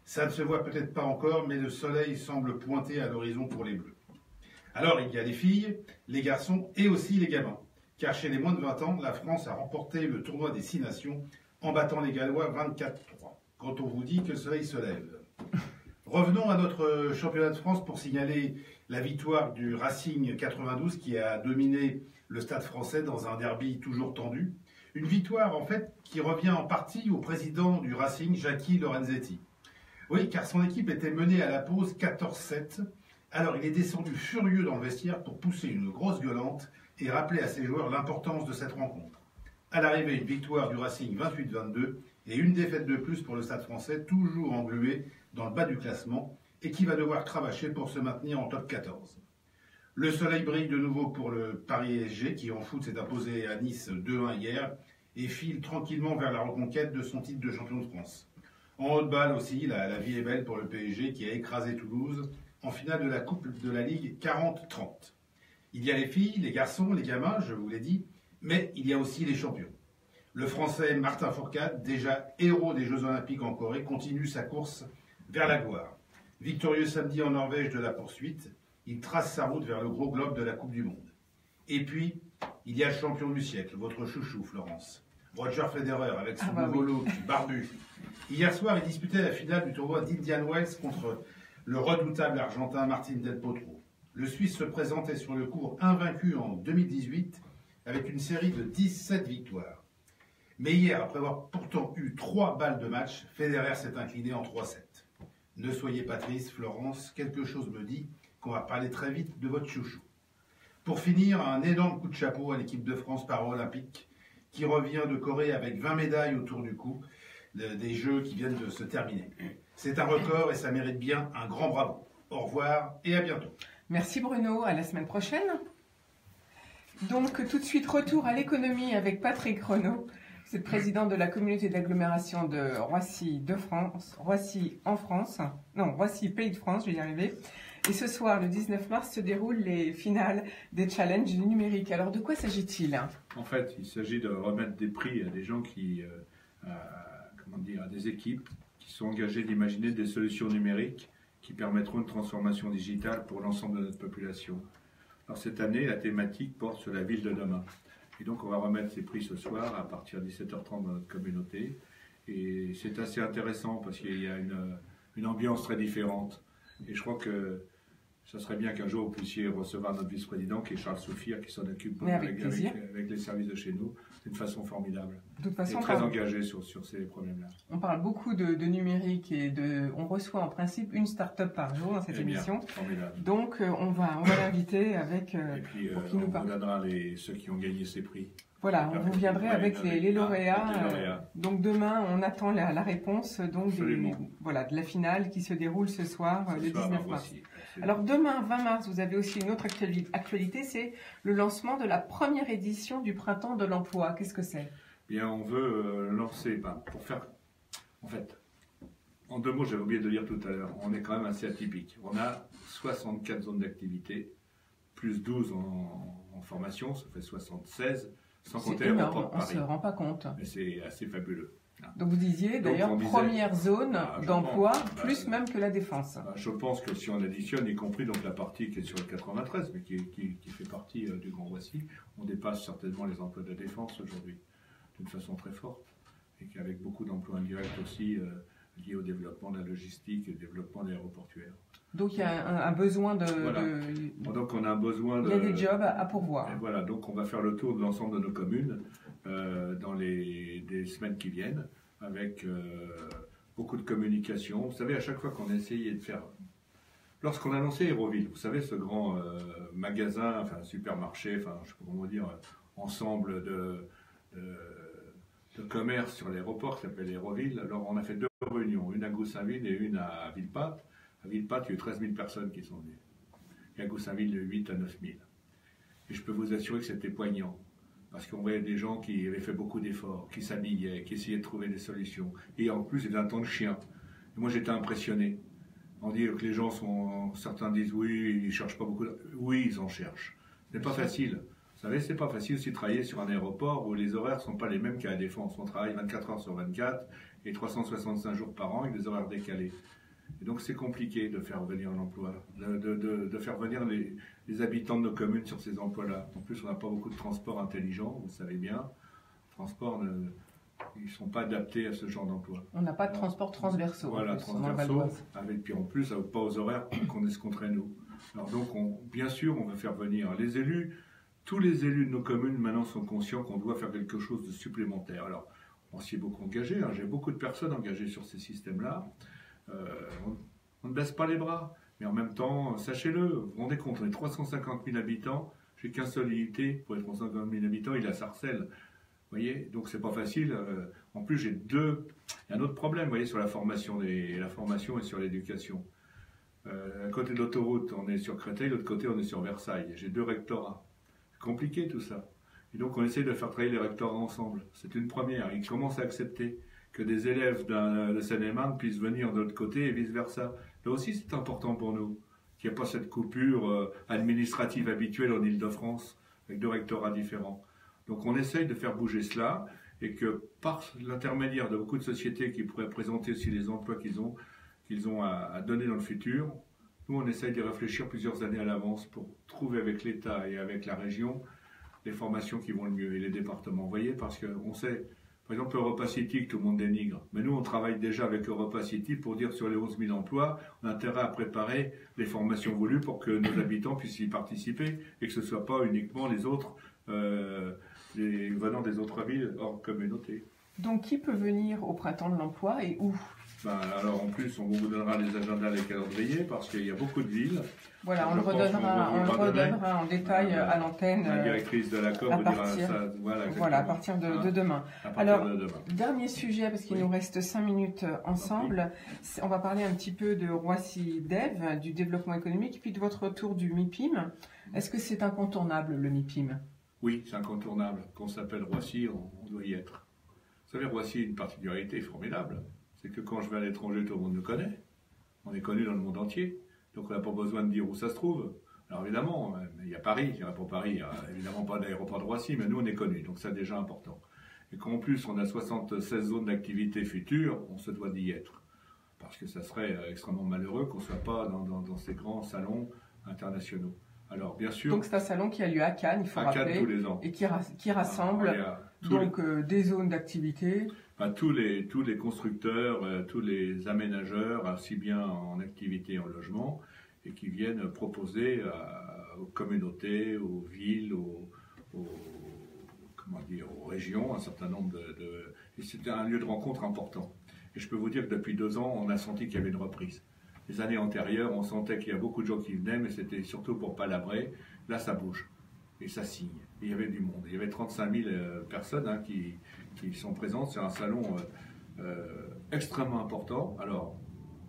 Ça ne se voit peut-être pas encore, mais le soleil semble pointer à l'horizon pour les Bleus. Alors il y a les filles, les garçons et aussi les gamins. Car chez les moins de 20 ans, la France a remporté le tournoi des 6 nations en battant les Gallois 24-3. Quand on vous dit que le soleil se lève. Revenons à notre championnat de France pour signaler la victoire du Racing 92 qui a dominé le Stade français dans un derby toujours tendu. Une victoire en fait qui revient en partie au président du Racing, Jackie Lorenzetti. Oui, car son équipe était menée à la pause 14-7. Alors il est descendu furieux dans le vestiaire pour pousser une grosse gueulante et rappeler à ses joueurs l'importance de cette rencontre. À l'arrivée, une victoire du Racing 28-22 et une défaite de plus pour le Stade français, toujours englué dans le bas du classement et qui va devoir cravacher pour se maintenir en top 14. Le soleil brille de nouveau pour le Paris SG qui en foot s'est imposé à Nice 2-1 hier et file tranquillement vers la reconquête de son titre de champion de France. En haut-balle aussi, la vie est belle pour le PSG qui a écrasé Toulouse en finale de la Coupe de la Ligue 40-30. Il y a les filles, les garçons, les gamins, je vous l'ai dit, mais il y a aussi les champions. Le Français Martin Fourcade, déjà héros des Jeux Olympiques en Corée, continue sa course vers la gloire. Victorieux samedi en Norvège de la poursuite, il trace sa route vers le gros globe de la Coupe du Monde. Et puis, il y a le champion du siècle, votre chouchou Florence. Roger Federer avec son nouveau look barbu. Hier soir, il disputait la finale du tournoi d'Indian Wells contre le redoutable argentin Martin Del Potro. Le Suisse se présentait sur le court invaincu en 2018 avec une série de 17 victoires. Mais hier, après avoir pourtant eu 3 balles de match, Federer s'est incliné en 3-7. Ne soyez pas triste, Florence, quelque chose me dit qu'on va parler très vite de votre chouchou. Pour finir, un énorme coup de chapeau à l'équipe de France paralympique qui revient de Corée avec 20 médailles autour du cou des Jeux qui viennent de se terminer. C'est un record et ça mérite bien un grand bravo. Au revoir et à bientôt. Merci Bruno, à la semaine prochaine. Donc tout de suite, retour à l'économie avec Patrick Renaud. C'est le président de la communauté d'agglomération de Roissy Roissy Pays de France, je vais y arriver. Et ce soir, le 19 mars, se déroulent les finales des challenges numériques. Alors de quoi s'agit-il? En fait, il s'agit de remettre des prix à des gens qui, à des équipes qui sont engagées d'imaginer des solutions numériques qui permettront une transformation digitale pour l'ensemble de notre population. Alors cette année, la thématique porte sur la ville de demain. Et donc on va remettre ces prix ce soir à partir de 17h30 dans notre communauté. Et c'est assez intéressant parce qu'il y a une ambiance très différente. Et je crois que ça serait bien qu'un jour vous puissiez recevoir notre vice-président qui est Charles Soufir, qui s'en occupe avec les services de chez nous. C'est une façon formidable. De toute façon, et très engagé sur ces problèmes-là. On parle beaucoup de numérique et on reçoit en principe une start-up par jour dans cette émission. Formidable. Donc on va l'inviter avec et puis on vous donnera ceux qui ont gagné ces prix. Voilà, vous viendrez avec les lauréats. Donc demain, on attend la réponse de la finale qui se déroule ce soir, le 19 mars. Alors demain, 20 mars, vous avez aussi une autre actualité, c'est le lancement de la première édition du Printemps de l'Emploi. Qu'est-ce que c'est? Bien, on veut lancer, pour faire, en fait, en 2 mots, j'avais oublié de dire tout à l'heure, on est quand même assez atypique. On a 64 zones d'activité, plus 12 en formation, ça fait 76, sans compter les reports de Paris. On ne se rend pas compte. Mais c'est assez fabuleux. Donc vous disiez d'ailleurs première zone d'emploi, plus même que la défense. Je pense que si on additionne, y compris donc la partie qui est sur le 93, mais qui fait partie du Grand Roissy, on dépasse certainement les emplois de la défense aujourd'hui, d'une façon très forte, et qu'avec beaucoup d'emplois indirects aussi liés au développement de la logistique et au développement de l'aéroportuaire. Donc il y a un besoin Donc on a un besoin il y a des jobs à pourvoir. Et voilà, donc on va faire le tour de l'ensemble de nos communes dans des semaines qui viennent, avec beaucoup de communication. Vous savez, à chaque fois qu'on a essayé de faire... Lorsqu'on a lancé Aéroville, vous savez, ce grand magasin, enfin supermarché, enfin je sais pas comment dire, ensemble de commerce sur l'aéroport qui s'appelle Aéroville. Alors on a fait 2 réunions, une à Goussainville et une à Villepinte. À Villepinte, il y a eu 13 000 personnes qui sont venues. Et à Goussainville, il y a eu 8 à 9 000. Et je peux vous assurer que c'était poignant. Parce qu'on voyait des gens qui avaient fait beaucoup d'efforts, qui s'habillaient, qui essayaient de trouver des solutions. Et en plus, c'était un temps de chien. Et moi, j'étais impressionné. On dit que les gens sont... Certains disent oui, ils ne cherchent pas beaucoup. Oui, ils en cherchent. Ce n'est pas facile. Vous savez, c'est pas facile aussi de travailler sur un aéroport où les horaires ne sont pas les mêmes qu'à la Défense. On travaille 24 heures sur 24 et 365 jours par an avec des horaires décalés. Et donc, c'est compliqué de faire venir l'emploi, de faire venir les habitants de nos communes sur ces emplois-là. En plus, on n'a pas beaucoup de transports intelligents, vous le savez bien. Transports, ils ne sont pas adaptés à ce genre d'emploi. On n'a pas de transport transversaux. Voilà, transversaux, avec puis en plus, pas aux horaires qu'on escompterait nous. Alors donc, bien sûr, on va faire venir les élus. Tous les élus de nos communes maintenant sont conscients qu'on doit faire quelque chose de supplémentaire. Alors, on s'y est beaucoup engagé. J'ai beaucoup de personnes engagées sur ces systèmes-là. On ne baisse pas les bras. Mais en même temps, sachez-le, vous vous rendez compte, on est 350 000 habitants. J'ai qu'un seul unité pour les 350 000 habitants, il a Sarcelles. Vous voyez, donc c'est pas facile. En plus, il y a un autre problème, vous voyez, sur la formation et sur l'éducation. À côté de l'autoroute, on est sur Créteil, de l'autre côté, on est sur Versailles. J'ai 2 rectorats. C'est compliqué tout ça. Et donc, on essaie de faire travailler les rectorats ensemble. C'est une première. Ils commencent à accepter que des élèves de Seine-et-Marne puissent venir de l'autre côté et vice-versa. Là aussi, c'est important pour nous, qu'il n'y ait pas cette coupure administrative habituelle en Île-de-France, avec 2 rectorats différents. Donc on essaye de faire bouger cela, et que par l'intermédiaire de beaucoup de sociétés qui pourraient présenter aussi les emplois qu'ils ont à donner dans le futur, nous on essaye de réfléchir plusieurs années à l'avance pour trouver avec l'État et avec la région les formations qui vont le mieux, et les départements. Vous voyez, parce qu'on sait... Par exemple, Europa City, que tout le monde dénigre. Mais nous, on travaille déjà avec Europa City pour dire sur les 11 000 emplois, on a intérêt à préparer les formations voulues pour que nos habitants puissent y participer et que ce ne soit pas uniquement les autres, venant des autres villes hors communauté. Donc, qui peut venir au printemps de l'emploi et où? Alors, en plus, on vous donnera les agendas, les calendriers, parce qu'il y a beaucoup de villes. Voilà, on le redonnera en détail à l'antenne. La directrice de la COP vous dira ça. Voilà, à partir de demain. Alors, dernier sujet, parce qu'il nous reste 5 minutes ensemble. On va parler un petit peu de Roissy Dev, du développement économique, puis de votre retour du MIPIM. Est-ce que c'est incontournable, le MIPIM? Oui, c'est incontournable. Qu'on s'appelle Roissy, on doit y être. Vous savez, Roissy a une particularité formidable. C'est que quand je vais à l'étranger, tout le monde nous connaît. On est connu dans le monde entier. Donc on n'a pas besoin de dire où ça se trouve. Alors évidemment, il y a Paris, il n'y a pas Paris, il n'y a évidemment pas d'aéroport de Roissy, mais nous on est connus, donc c'est déjà important. Et qu'en plus on a 76 zones d'activité futures, on se doit d'y être. Parce que ça serait extrêmement malheureux qu'on ne soit pas dans ces grands salons internationaux. Alors bien sûr... Donc c'est un salon qui a lieu à Cannes, il faut rappeler, tous les ans. Et qui rassemble des zones d'activité. Tous les constructeurs, tous les aménageurs, aussi bien en activité et en logement, et qui viennent proposer aux communautés, aux villes, aux régions, un certain nombre Et c'était un lieu de rencontre important. Et je peux vous dire que depuis 2 ans, on a senti qu'il y avait une reprise. Les années antérieures, on sentait qu'il y a beaucoup de gens qui venaient, mais c'était surtout pour palabrer. Là, ça bouge. Et ça signe. Et il y avait du monde. Il y avait 35 000 personnes qui sont présentes. C'est un salon extrêmement important. Alors,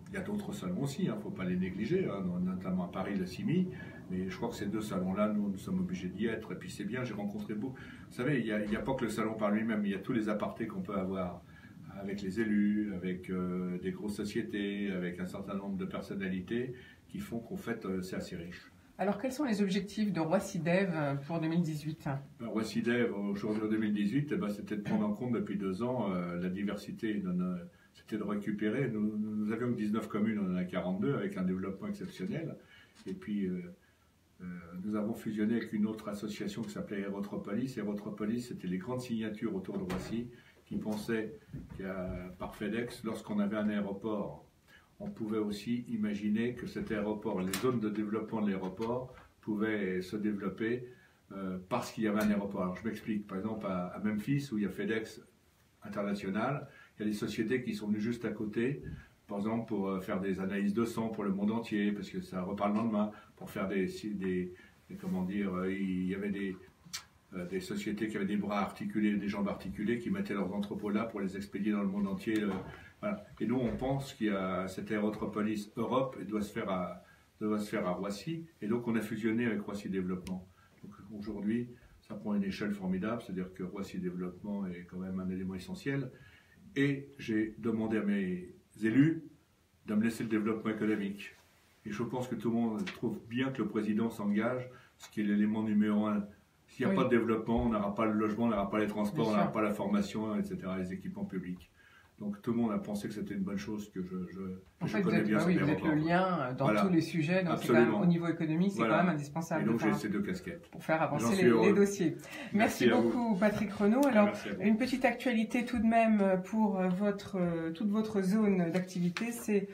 il y a d'autres salons aussi, il ne faut pas les négliger, notamment à Paris, le CIMI. Mais je crois que ces 2 salons-là, nous sommes obligés d'y être. Et puis c'est bien, j'ai rencontré beaucoup. Vous savez, il n'y a pas que le salon par lui-même, il y a tous les apartés qu'on peut avoir avec les élus, avec des grosses sociétés, avec un certain nombre de personnalités qui font qu'en fait, c'est assez riche. Alors, quels sont les objectifs de Roissy Dev pour 2018 ? Roissy Dev, aujourd'hui en 2018, c'était de prendre en compte depuis 2 ans la diversité. C'était de récupérer. Nous avions 19 communes, on en a 42, avec un développement exceptionnel. Et puis, nous avons fusionné avec une autre association qui s'appelait Aérotropolis. Aérotropolis, c'était les grandes signatures autour de Roissy qui pensaient par FedEx, lorsqu'on avait un aéroport, on pouvait aussi imaginer que cet aéroport, les zones de développement de l'aéroport pouvaient se développer parce qu'il y avait un aéroport. Alors je m'explique, par exemple à Memphis où il y a FedEx International, il y a des sociétés qui sont venues juste à côté, par exemple pour faire des analyses de sang pour le monde entier, parce que ça repart le lendemain, pour faire comment dire, il y avait des sociétés qui avaient des bras articulés, des jambes articulées, qui mettaient leurs entrepôts là pour les expédier dans le monde entier. Voilà. Et nous, on pense qu'il y a cette Aérotropolis Europe et doit se faire à Roissy. Et donc, on a fusionné avec Roissy Développement. Donc aujourd'hui, Ça prend une échelle formidable, c'est-à-dire que Roissy Développement est quand même un élément essentiel. Et j'ai demandé à mes élus de me laisser le développement économique. Et je pense que tout le monde trouve bien que le président s'engage, ce qui est l'élément numéro 1. S'il n'y a pas de développement, on n'aura pas le logement, on n'aura pas les transports, on n'aura pas la formation, etc., les équipements publics. Donc tout le monde a pensé que c'était une bonne chose, que je connais bien. Vous êtes le lien dans tous les sujets, donc c'est quand même, au niveau économique, c'est quand même indispensable. Et donc j'ai ces deux casquettes. Pour faire avancer les dossiers. Merci beaucoup Patrick Renaud. Alors une petite actualité tout de même pour toute votre zone d'activité, c'est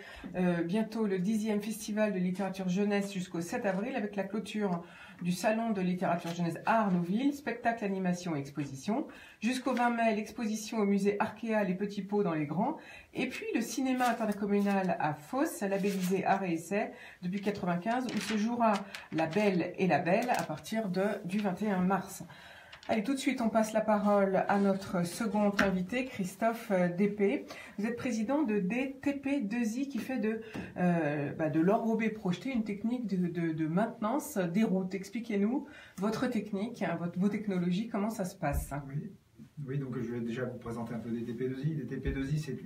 bientôt le 10e Festival de littérature jeunesse jusqu'au 7 avril avec la clôture du Salon de littérature jeunesse à Arnouville, spectacle, animation et exposition. Jusqu'au 20 mai, l'exposition au musée Arkea Les Petits Pots dans les Grands. Et puis le cinéma intercommunal à Fos, labellisé Art et Essai depuis 1995, où se jouera La Belle et la Belle à partir du 21 mars. Allez, tout de suite, on passe la parole à notre second invité, Christophe Dépé. Vous êtes président de DTP2I qui fait de l'enrobé projeté, une technique de maintenance des routes. Expliquez-nous votre technique, vos technologies, comment ça se passe. Oui, donc je vais déjà vous présenter un peu DTP2I. DTP2I, c'est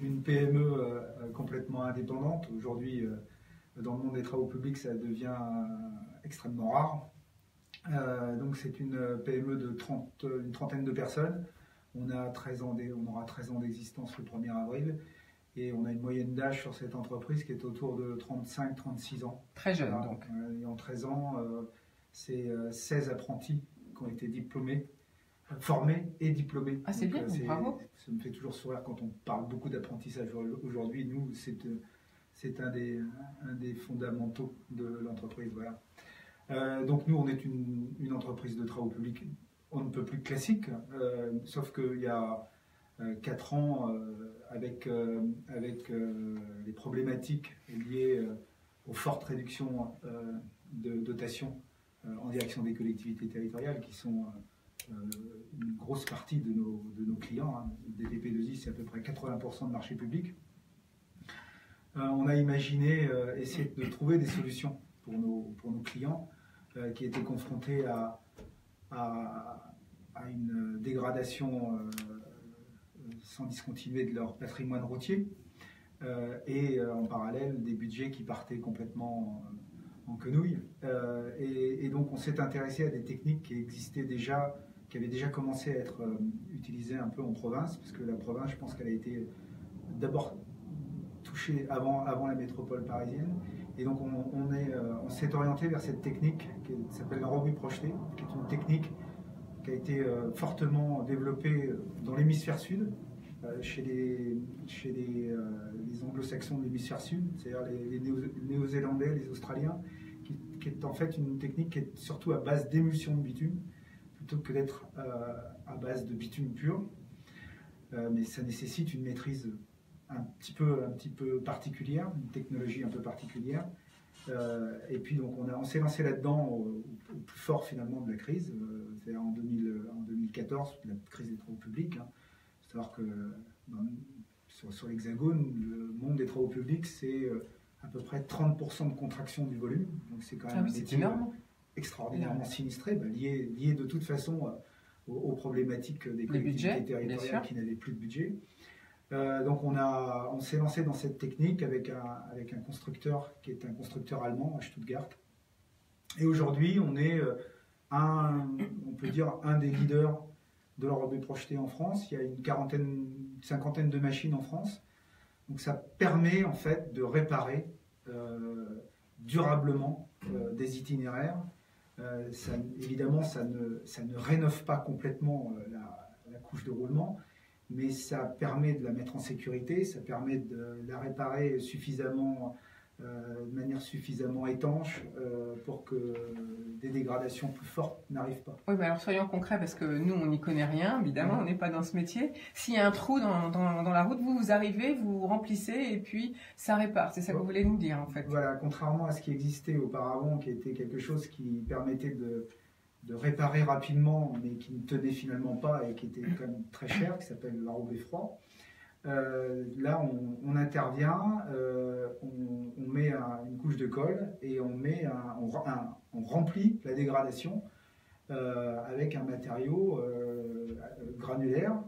une PME complètement indépendante. Aujourd'hui, dans le monde des travaux publics, ça devient extrêmement rare. Donc c'est une PME d'une trentaine de personnes. On aura 13 ans d'existence le 1er avril et on a une moyenne d'âge sur cette entreprise qui est autour de 35-36 ans. Très jeune donc. Et en 13 ans, c'est 16 apprentis qui ont été diplômés, formés et diplômés. Ah c'est bien, bravo. Ça me fait toujours sourire quand on parle beaucoup d'apprentissage aujourd'hui. Nous, c'est un des fondamentaux de l'entreprise. Voilà. Donc nous, on est une entreprise de travaux publics, on ne peut plus classique, sauf qu'il y a 4 ans, avec les problématiques liées aux fortes réductions de dotations en direction des collectivités territoriales, qui sont une grosse partie de nos clients. DTP2I, c'est à peu près 80% de marché public. On a imaginé essayer de trouver des solutions pour nos clients qui étaient confrontés à une dégradation sans discontinuer de leur patrimoine routier et en parallèle des budgets qui partaient complètement en quenouille. Et donc on s'est intéressé à des techniques qui existaient déjà, qui avaient déjà commencé à être utilisées un peu en province, parce que la province, je pense qu'elle a été d'abord touchée avant la métropole parisienne. Et donc on s'est orienté vers cette technique qui s'appelle l'enrobé projeté, qui est une technique qui a été fortement développée dans l'hémisphère sud, chez les anglo-saxons de l'hémisphère sud, c'est-à-dire les néo-zélandais, les australiens, qui est en fait une technique qui est surtout à base d'émulsion de bitume, plutôt que d'être à base de bitume pur. Mais ça nécessite une maîtrise un petit peu particulière, une technologie un peu particulière. Et puis donc on s'est lancé là-dedans au plus fort finalement de la crise, c'est-à-dire en 2014, la crise des travaux publics. Il faut savoir que sur l'Hexagone, le monde des travaux publics, c'est à peu près 30% de contraction du volume. Donc c'est quand même un métier extraordinairement sinistré, lié de toute façon aux problématiques des collectivités territoriales qui n'avaient plus de budget. Donc on s'est lancé dans cette technique avec un constructeur qui est un constructeur allemand à Stuttgart. Et aujourd'hui, on est on peut dire un des leaders de l'enrobé projeté en France. Il y a une cinquantaine de machines en France. Donc ça permet en fait de réparer durablement des itinéraires. Évidemment, ça ne rénove pas complètement la couche de roulement, mais ça permet de la mettre en sécurité, ça permet de la réparer suffisamment, de manière suffisamment étanche pour que des dégradations plus fortes n'arrivent pas. Oui, mais alors soyons concrets, parce que nous, on n'y connaît rien, évidemment, on n'est pas dans ce métier. S'il y a un trou dans la route, vous arrivez, vous remplissez, et puis ça répare. C'est ça que vous voulez nous dire, en fait. Voilà, contrairement à ce qui existait auparavant, qui était quelque chose qui permettait de réparer rapidement, mais qui ne tenait finalement pas et qui était quand même très cher, qui s'appelle l'enrobé froid. Là, on intervient, on met une couche de colle et on remplit la dégradation avec un matériau granulaire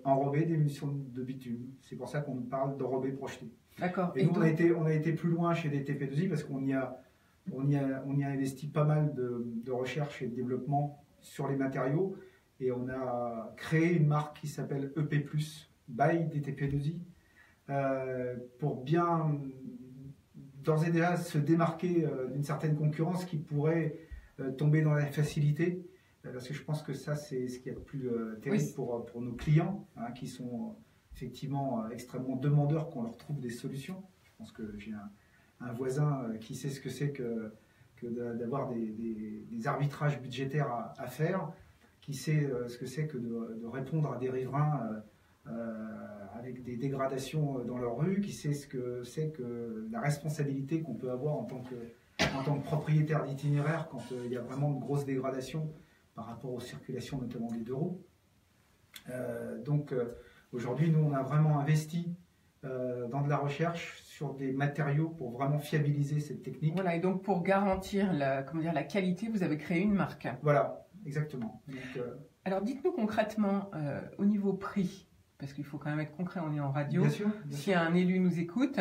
enrobé d'émulsion de bitume. C'est pour ça qu'on parle d'enrobé projeté. D'accord. Et nous, on a été plus loin chez DTP2I parce qu'on y a investi pas mal de recherche et de développement sur les matériaux. Et on a créé une marque qui s'appelle EP+, by DTP2I, pour bien, d'ores et déjà, se démarquer d'une certaine concurrence qui pourrait tomber dans la facilité. Parce que je pense que ça, c'est ce qu'il y a de plus terrible pour nos clients, hein, qui sont effectivement extrêmement demandeurs qu'on leur trouve des solutions. Je pense que j'ai un voisin qui sait ce que c'est que d'avoir des arbitrages budgétaires à faire, qui sait ce que c'est que de répondre à des riverains avec des dégradations dans leur rue, qui sait ce que c'est que la responsabilité qu'on peut avoir en tant que propriétaire d'itinéraire quand il y a vraiment de grosses dégradations par rapport aux circulations notamment des 2 roues. Aujourd'hui, nous, on a vraiment investi dans de la recherche sur des matériaux pour vraiment fiabiliser cette technique. Voilà, et donc pour garantir la qualité, vous avez créé une marque. Voilà, exactement. Donc, alors dites-nous concrètement, au niveau prix, parce qu'il faut quand même être concret, on est en radio. Bien sûr. Si un élu nous écoute,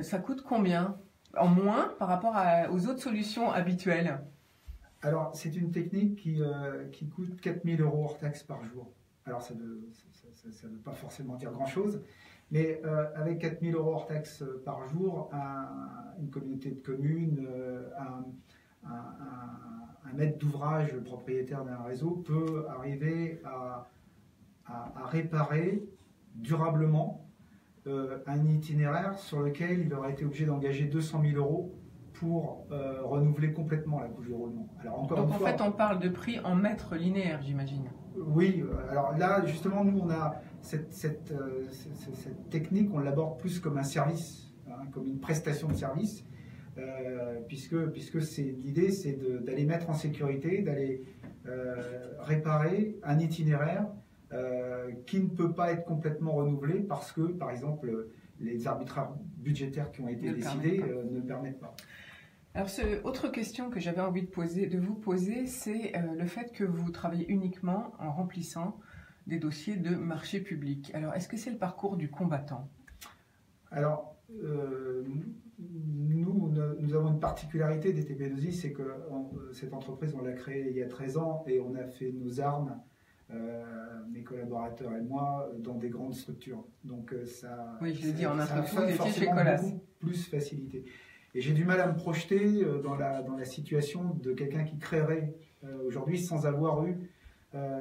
ça coûte combien en moins par rapport aux autres solutions habituelles? Alors, c'est une technique qui coûte 4 000 € hors taxe par jour. Alors, ça ne veut pas forcément dire grand-chose, mais avec 4 000 € hors taxe par jour, une communauté de communes, un maître d'ouvrage propriétaire d'un réseau peut arriver à réparer durablement un itinéraire sur lequel il aurait été obligé d'engager 200 000 € pour renouveler complètement la couche de roulement. Alors, encore donc une en fois, fait, on parle de prix en mètres linéaires, j'imagine. Oui, alors là, justement, nous, on a cette technique, on l'aborde plus comme un service, hein, comme une prestation de service, puisque l'idée, c'est d'aller mettre en sécurité, d'aller réparer un itinéraire qui ne peut pas être complètement renouvelé parce que, par exemple, les arbitrages budgétaires qui ont été décidés ne le permettent pas. Alors, autre question que j'avais envie de vous poser, c'est le fait que vous travaillez uniquement en remplissant des dossiers de marché public. Alors, est-ce que c'est le parcours du combattant? Alors, nous avons une particularité des DTP2I, c'est que cette entreprise, on l'a créée il y a 13 ans et on a fait nos armes, mes collaborateurs et moi, dans des grandes structures. Donc, ça, oui, je l'ai dit en introduction, vous étiez chez Colas. Plus facilité. Et j'ai du mal à me projeter dans la situation de quelqu'un qui créerait aujourd'hui sans avoir eu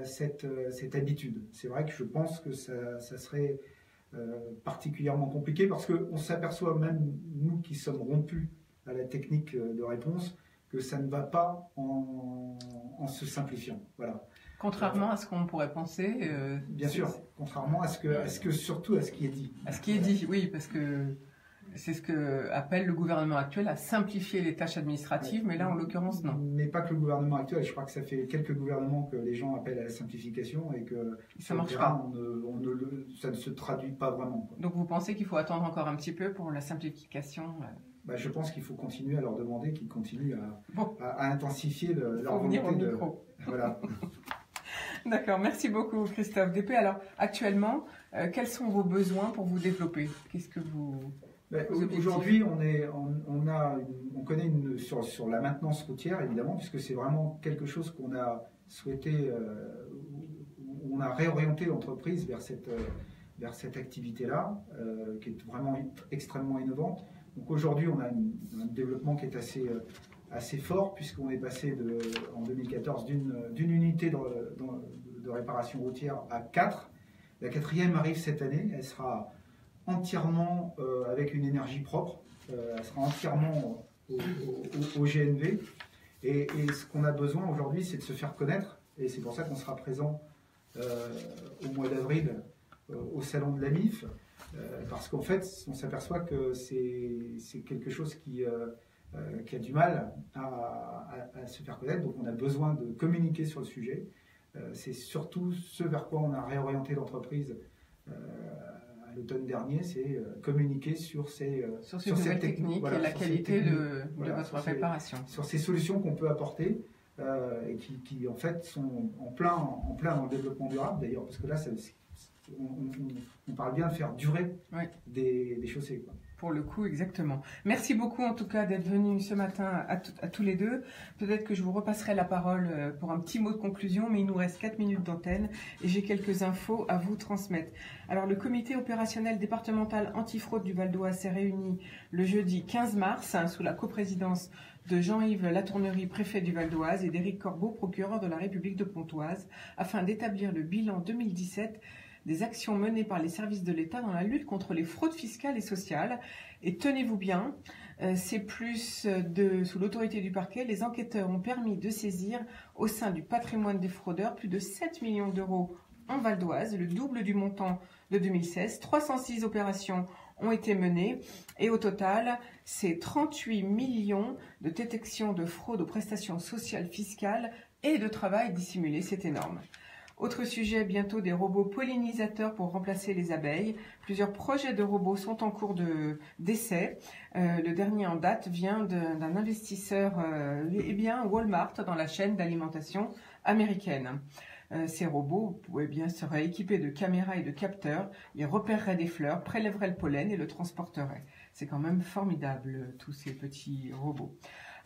cette habitude. C'est vrai que je pense que ça serait particulièrement compliqué parce qu'on s'aperçoit même, nous qui sommes rompus à la technique de réponse, que ça ne va pas en se simplifiant. Voilà. Contrairement à ce qu'on pourrait penser. Bien sûr, contrairement surtout à ce qui est dit. À ce qui est dit, oui, parce que c'est ce que appelle le gouvernement actuel à simplifier les tâches administratives, mais là, en l'occurrence, non. Mais pas que le gouvernement actuel. Je crois que ça fait quelques gouvernements que les gens appellent à la simplification et que ça marche pas. Ça ne se traduit pas vraiment, quoi. Donc, vous pensez qu'il faut attendre encore un petit peu pour la simplification? Je pense qu'il faut continuer à leur demander qu'ils continuent à intensifier leur volonté volonté de... Voilà. D'accord, merci beaucoup Christophe Despé. Alors, actuellement, quels sont vos besoins pour vous développer? Qu'est-ce que vous... Aujourd'hui, on connaît sur la maintenance routière, évidemment, puisque c'est vraiment quelque chose qu'on a souhaité, on a réorienté l'entreprise vers cette activité-là, qui est vraiment extrêmement innovante. Donc aujourd'hui, on a un développement qui est assez fort, puisqu'on est passé en 2014 d'une unité de réparation routière à 4. La 4e arrive cette année, elle sera entièrement avec une énergie propre, elle sera entièrement au GNV. Et ce qu'on a besoin aujourd'hui, c'est de se faire connaître, et c'est pour ça qu'on sera présent au mois d'avril au salon de la MIF, parce qu'en fait, on s'aperçoit que c'est quelque chose qui a du mal à se faire connaître, donc on a besoin de communiquer sur le sujet. C'est surtout ce vers quoi on a réorienté l'entreprise à l'automne dernier, c'est communiquer sur cette technique et la qualité de votre réparation. Sur ces solutions qu'on peut apporter et qui en fait sont en plein dans le développement durable d'ailleurs, parce que là on parle bien de faire durer des chaussées, quoi. Pour le coup, exactement. Merci beaucoup en tout cas d'être venus ce matin à tous les deux. Peut-être que je vous repasserai la parole pour un petit mot de conclusion, mais il nous reste 4 minutes d'antenne et j'ai quelques infos à vous transmettre. Alors le comité opérationnel départemental antifraude du Val-d'Oise s'est réuni le jeudi 15 mars sous la coprésidence de Jean-Yves Latournerie, préfet du Val-d'Oise, et d'Éric Corbeau, procureur de la République de Pontoise, afin d'établir le bilan 2017 des actions menées par les services de l'État dans la lutte contre les fraudes fiscales et sociales. Et tenez-vous bien, c'est plus sous l'autorité du parquet, les enquêteurs ont permis de saisir au sein du patrimoine des fraudeurs plus de 7 millions d'euros en Val d'Oise, le double du montant de 2016. 306 opérations ont été menées et au total, c'est 38 millions de détections de fraude aux prestations sociales fiscales et de travail dissimulé. C'est énorme. Autre sujet, bientôt des robots pollinisateurs pour remplacer les abeilles. Plusieurs projets de robots sont en cours d'essai. Le dernier en date vient d'un investisseur, Walmart, dans la chaîne d'alimentation américaine. Ces robots seraient équipés de caméras et de capteurs. Ils repéreraient des fleurs, prélèveraient le pollen et le transporteraient. C'est quand même formidable, tous ces petits robots.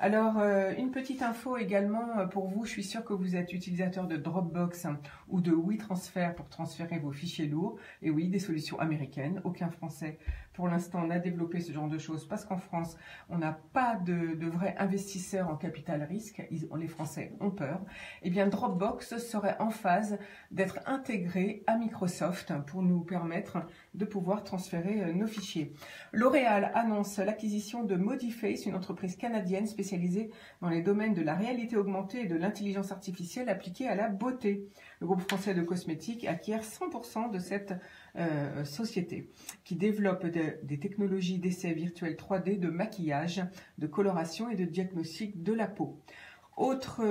Alors, une petite info également pour vous. Je suis sûre que vous êtes utilisateur de Dropbox ou de WeTransfer pour transférer vos fichiers lourds. Et oui, des solutions américaines. Aucun Français, pour l'instant, n'a développé ce genre de choses parce qu'en France, on n'a pas de vrais investisseurs en capital risque. Les Français ont peur. Eh bien, Dropbox serait en phase d'être intégré à Microsoft pour nous permettre de pouvoir transférer nos fichiers. L'Oréal annonce l'acquisition de Modiface, une entreprise canadienne spécialisée dans les domaines de la réalité augmentée et de l'intelligence artificielle appliquée à la beauté. Le groupe français de cosmétiques acquiert 100% de cette société qui développe des technologies d'essai virtuel 3D, de maquillage, de coloration et de diagnostic de la peau. Autre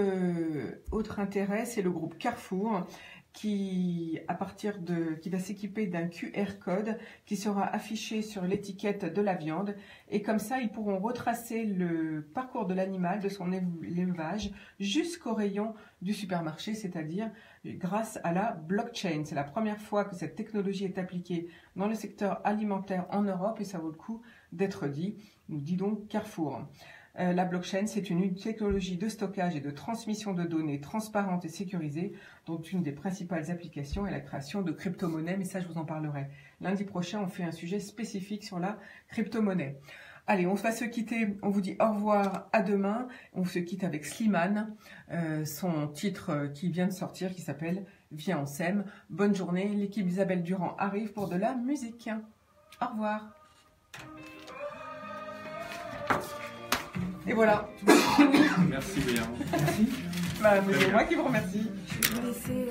intérêt, c'est le groupe Carrefour qui va s'équiper d'un QR code qui sera affiché sur l'étiquette de la viande, et comme ça ils pourront retracer le parcours de l'animal, de son élevage jusqu'au rayon du supermarché, c'est-à-dire grâce à la blockchain. C'est la première fois que cette technologie est appliquée dans le secteur alimentaire en Europe et ça vaut le coup d'être dit, nous dit donc Carrefour. La blockchain, c'est une technologie de stockage et de transmission de données transparente et sécurisée, dont une des principales applications est la création de crypto-monnaies, mais ça je vous en parlerai. Lundi prochain, on fait un sujet spécifique sur la crypto-monnaie. Allez, on va se quitter, on vous dit au revoir, à demain. On se quitte avec Slimane, son titre qui vient de sortir, qui s'appelle « Viens, on s'aime ». Bonne journée, l'équipe d'Isabelle Durand arrive pour de la musique. Au revoir. Et voilà. Merci Léa. Merci. C'est moi qui vous remercie. Je vais vous laisser